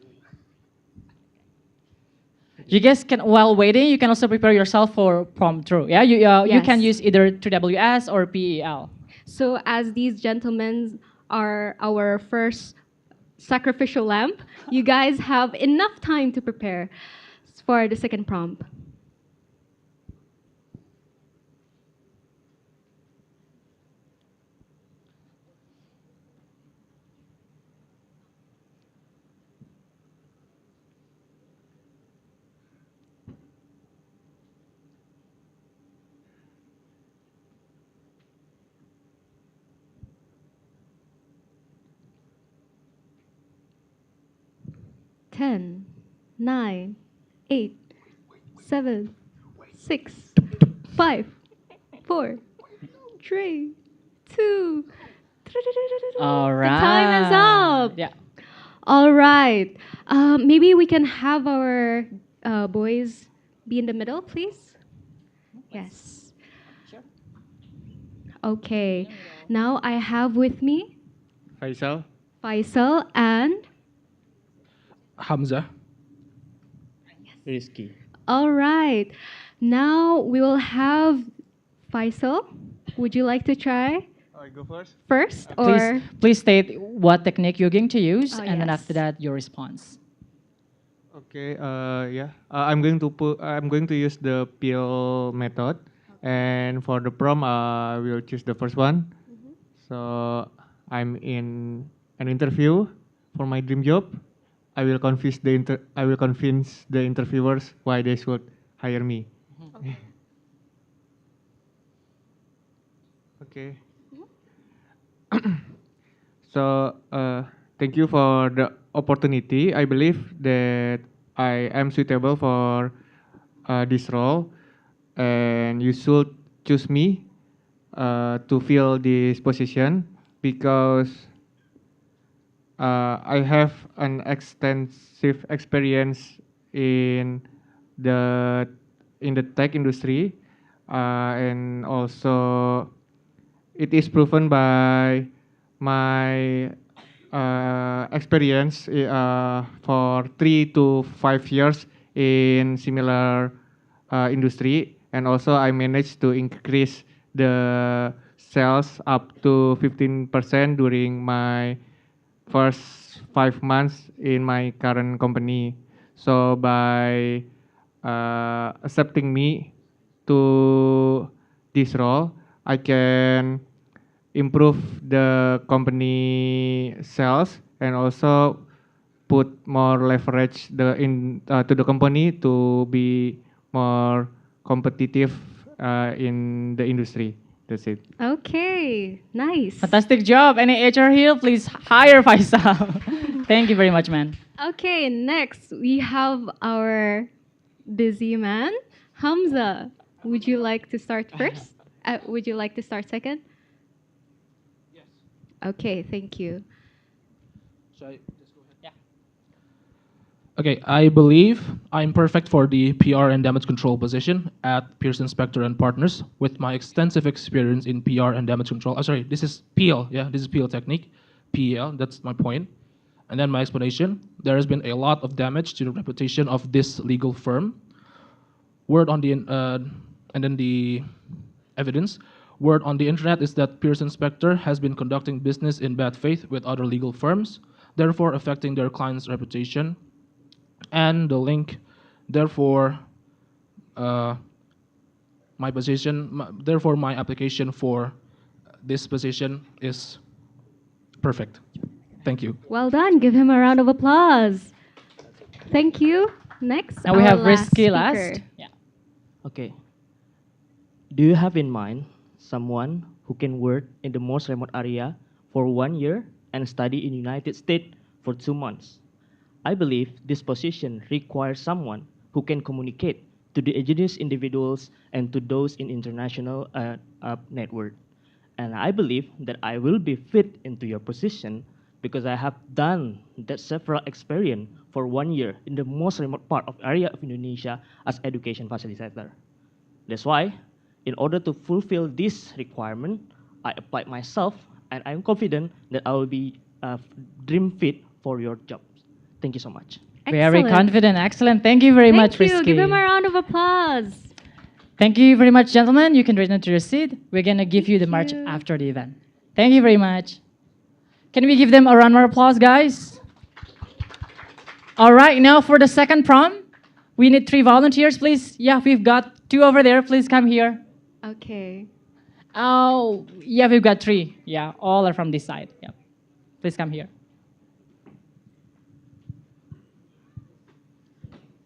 You guys can, while waiting, you can also prepare yourself for prompt 2. Yeah, you can Yes. use either 2WS or PEL. So as these gentlemen are our first sacrificial lamb, you guys have enough time to prepare for the second prompt. Ten, 9, 8, 7, 6, 5, 4, 3, 2. All right. The time is up. Yeah. All right. Maybe we can have our boys be in the middle, please. Yes. Okay. Now I have with me Faisal. Faisal and Hamza. Risky. all right. Now we will have Faisal. Would you like to try I go first. first or Please state what technique you're going to use, Oh, and then yes. after that, your response. Okay. Yeah. I'm going to use the peel method, and for the prompt, I will choose the first one. So I'm in an interview for my dream job. I will convince the interviewers why they should hire me. Okay. So thank you for the opportunity. I believe that I am suitable for this role, and you should choose me to fill this position because I have an extensive experience in the tech industry, and also it is proven by my experience for 3 to 5 years in similar industry, and also I managed to increase the sales up to 15% during my first 5 months in my current company. So by accepting me to this role, I can improve the company sales and also put more leverage to the company to be more competitive in the industry. That's it. Okay, nice. Fantastic job. Any HR here, please hire Faisal. Thank you very much, man. Okay, next we have our busy man, Hamza. Would you like to start first? Would you like to start second? Yes. Okay, thank you. Should I just go ahead? Yeah. Okay, I believe I'm perfect for the PR and damage control position at Pearson Spector and Partners with my extensive experience in PR and damage control. Oh, sorry, this is PL. Yeah, this is PL technique. PL, that's my point. And then my explanation. There has been a lot of damage to the reputation of this legal firm. Word on the and then the evidence. Word on the internet is that Pearson Spector has been conducting business in bad faith with other legal firms, therefore affecting their client's reputation. And the link, therefore, uh, therefore my application for this position is perfect. Thank you. Well done. Give him a round of applause. Thank you. Next, Now we our have last Risky speaker. last. Yeah. Okay. Do you have in mind someone who can work in the most remote area for 1 year and study in United States for 2 months? I believe this position requires someone who can communicate to the indigenous individuals and to those in international network. And I believe that I will be fit into your position because I have done that several experience for 1 year in the most remote part of area of Indonesia as education facilitator. That's why, in order to fulfill this requirement, I applied myself and I'm confident that I will be dream fit for your job. Thank you so much. Very Excellent. confident. Excellent. Thank you very much, Thank you. Risky. Give him a round of applause. Thank you very much, gentlemen. You can return to your seat. We're going to give you the march you. after the event. Thank you very much. Can we give them a round more applause, guys? All right, now for the second prom, we need 3 volunteers, please. Yeah, we've got 2 over there. Please come here. Okay. Oh, yeah, we've got 3. Yeah, all are from this side. Yeah, please come here.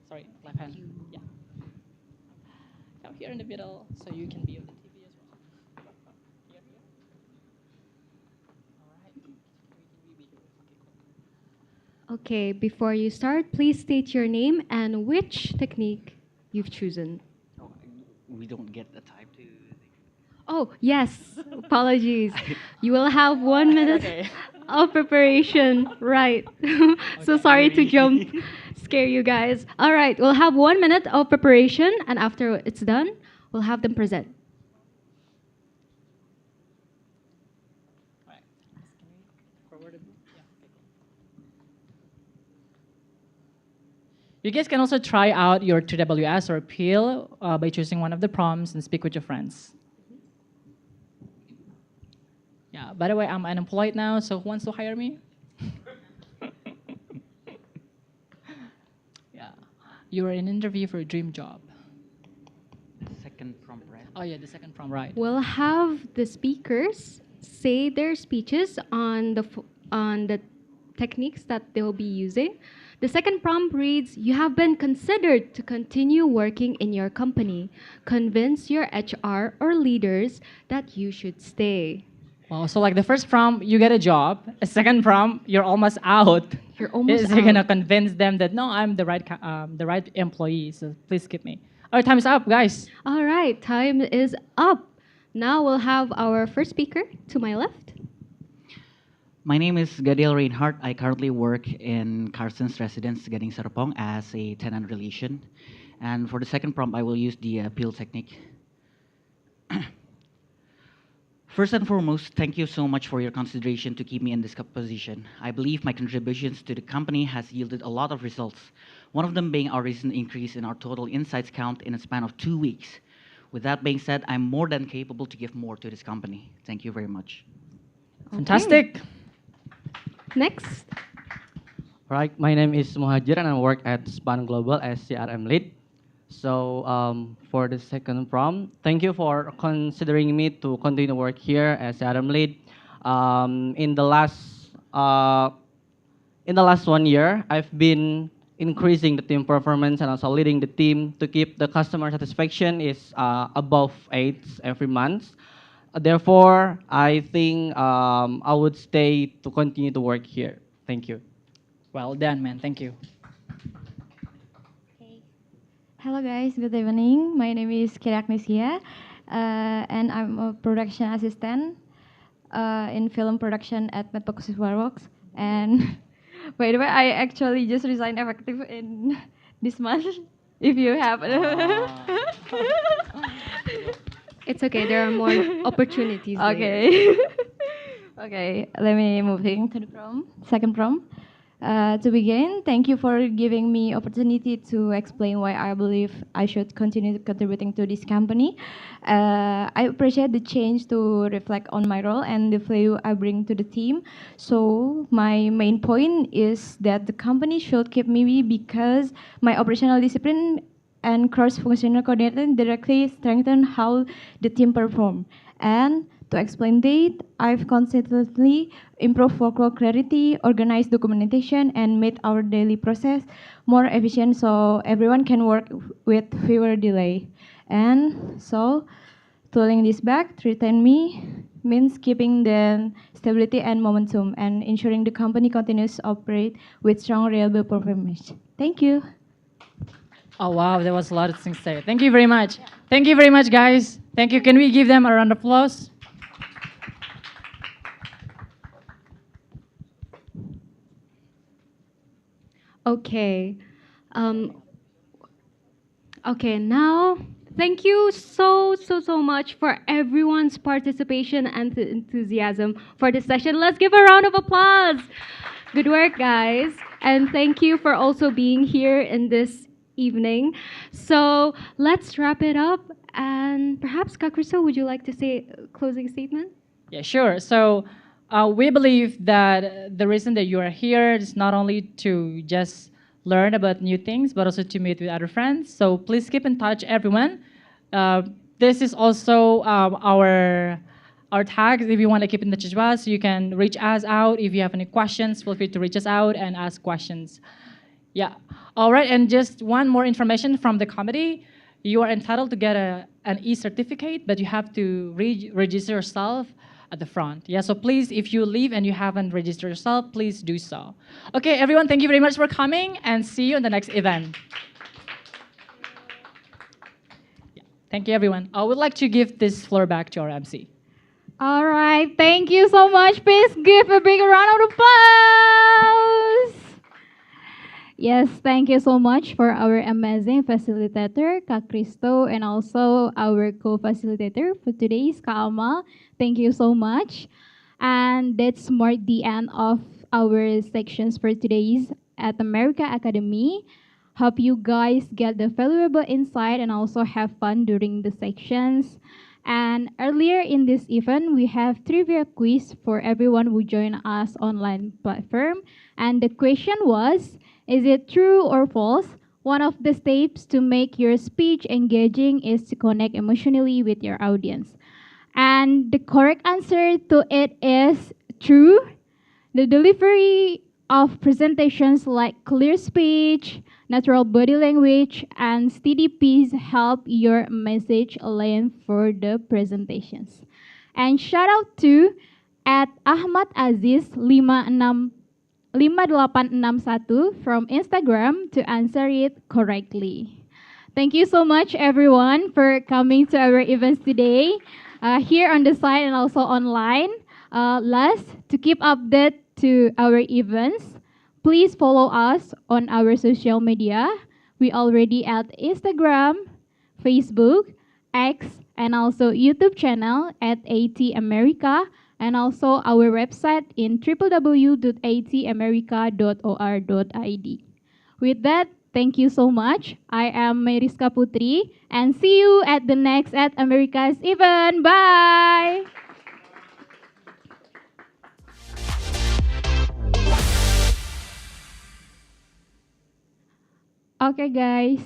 Sorry, left hand. Yeah. Come here in the middle so you can be on the TV as well. Here, here. All right. Okay, before you start, please state your name and which technique you've chosen. We don't get the time to. Oh, yes. Apologies. You will have 1 minute of preparation. Right. So sorry to scare you guys. All right, we'll have 1 minute of preparation, and after it's done, we'll have them present. You guys can also try out your 2WS or appeal by choosing one of the prompts and speak with your friends. Yeah, by the way, I'm unemployed now, so who wants to hire me? Yeah, you're in an interview for a dream job. Second prompt, right? Oh yeah, the second prompt, right. We'll have the speakers say their speeches on the techniques that they'll be using. The second prompt reads, you have been considered to continue working in your company. Convince your HR or leaders that you should stay. Wow, so like the first prompt, you get a job. A second prompt, you're almost out. You're almost You're gonna out. convince them that no, I'm the right employee. So please keep me. All right, time's up, guys. All right, time is up. Now we'll have our first speaker to my left. My name is Gadiel Reinhardt. I currently work in Carson's residence, Gading Serpong, as a tenant relation. And for the second prompt, I will use the appeal technique. First and foremost, thank you so much for your consideration to keep me in this position. I believe my contributions to the company has yielded a lot of results, one of them being our recent increase in our total insights count in a span of 2 weeks. With that being said, I'm more than capable to give more to this company. Thank you very much. Fantastic. Next. Right, my name is Muhajir and I work at Span Global as CRM lead. So for the second prompt, thank you for considering me to continue work here as CRM lead. In the last 1 year, I've been increasing the team performance and also leading the team to keep the customer satisfaction is above 8 every month. Therefore, I think I would stay to continue to work here. Thank you. Well done, man. Thank you. Hello guys, good evening. My name is Kira Agnesia, and I'm a production assistant in film production at Medfocus Works. And by the way, I actually just resigned effective in this month. If you have, It's okay. There are more opportunities later. okay. Okay, let me moving to the second prom. To begin, thank you for giving me opportunity to explain why I believe I should continue contributing to this company. I appreciate the change to reflect on my role and the value I bring to the team. So my main point is that the company should keep me because my operational discipline and cross-functional coordinating directly strengthen how the team perform. And to explain that, I've consistently improved workflow clarity, organized documentation, and made our daily process more efficient so everyone can work with fewer delay. And so, tooling this back to retain me means keeping the stability and momentum and ensuring the company continues to operate with strong, reliable performance. Thank you. Oh, wow. There was a lot of things to say. Thank you very much. Thank you very much, guys. Thank you. Can we give them a round of applause? Okay. Um, okay, now thank you so much for everyone's participation and enthusiasm for this session. Let's give a round of applause. Good work, guys. And thank you for also being here in this evening. So let's wrap it up. And perhaps, Kakriso, would you like to say a closing statement? Yeah, sure. So we believe that the reason that you are here is not only to just learn about new things, but also to meet with other friends. So please keep in touch, everyone. This is also our tags. If you want to keep in touch with us, you can reach us out. If you have any questions, feel free to reach us out and ask questions. Yeah. All right. And just one more information from the committee. You are entitled to get an e-certificate, but you have to register yourself at the front. Yeah, so please, if you leave and you haven't registered yourself, please do so. Okay, everyone, thank you very much for coming and see you in the next event. Yeah, thank you, everyone. I would like to give this floor back to our MC. All right, thank you so much. Please give a big round of applause. Yes, thank you so much for our amazing facilitator, Kak Kristo, and also our co-facilitator for today's Kak Amal. Thank you so much. And that's marked the end of our sections for today's at America Academy. Hope you guys get the valuable insight and also have fun during the sections. And earlier in this event, we have trivia quiz for everyone who joined us online platform. And the question was, is it true or false? One of the steps to make your speech engaging is to connect emotionally with your audience. And the correct answer to it is true. The delivery of presentations like clear speech, natural body language, and steady pace help your message land for the presentations. And shout out to at Ahmad Aziz 5861 from Instagram to answer it correctly. Thank you so much, everyone, for coming to our events today, here on the site and also online. Last, to keep update to our events, please follow us on our social media. We already at Instagram, Facebook, X, and also YouTube channel at AT America, and also our website in www.atamerica.or.id. With that, thank you so much. I am Meriska Putri, and see you at the next at America's event. Bye! Okay guys,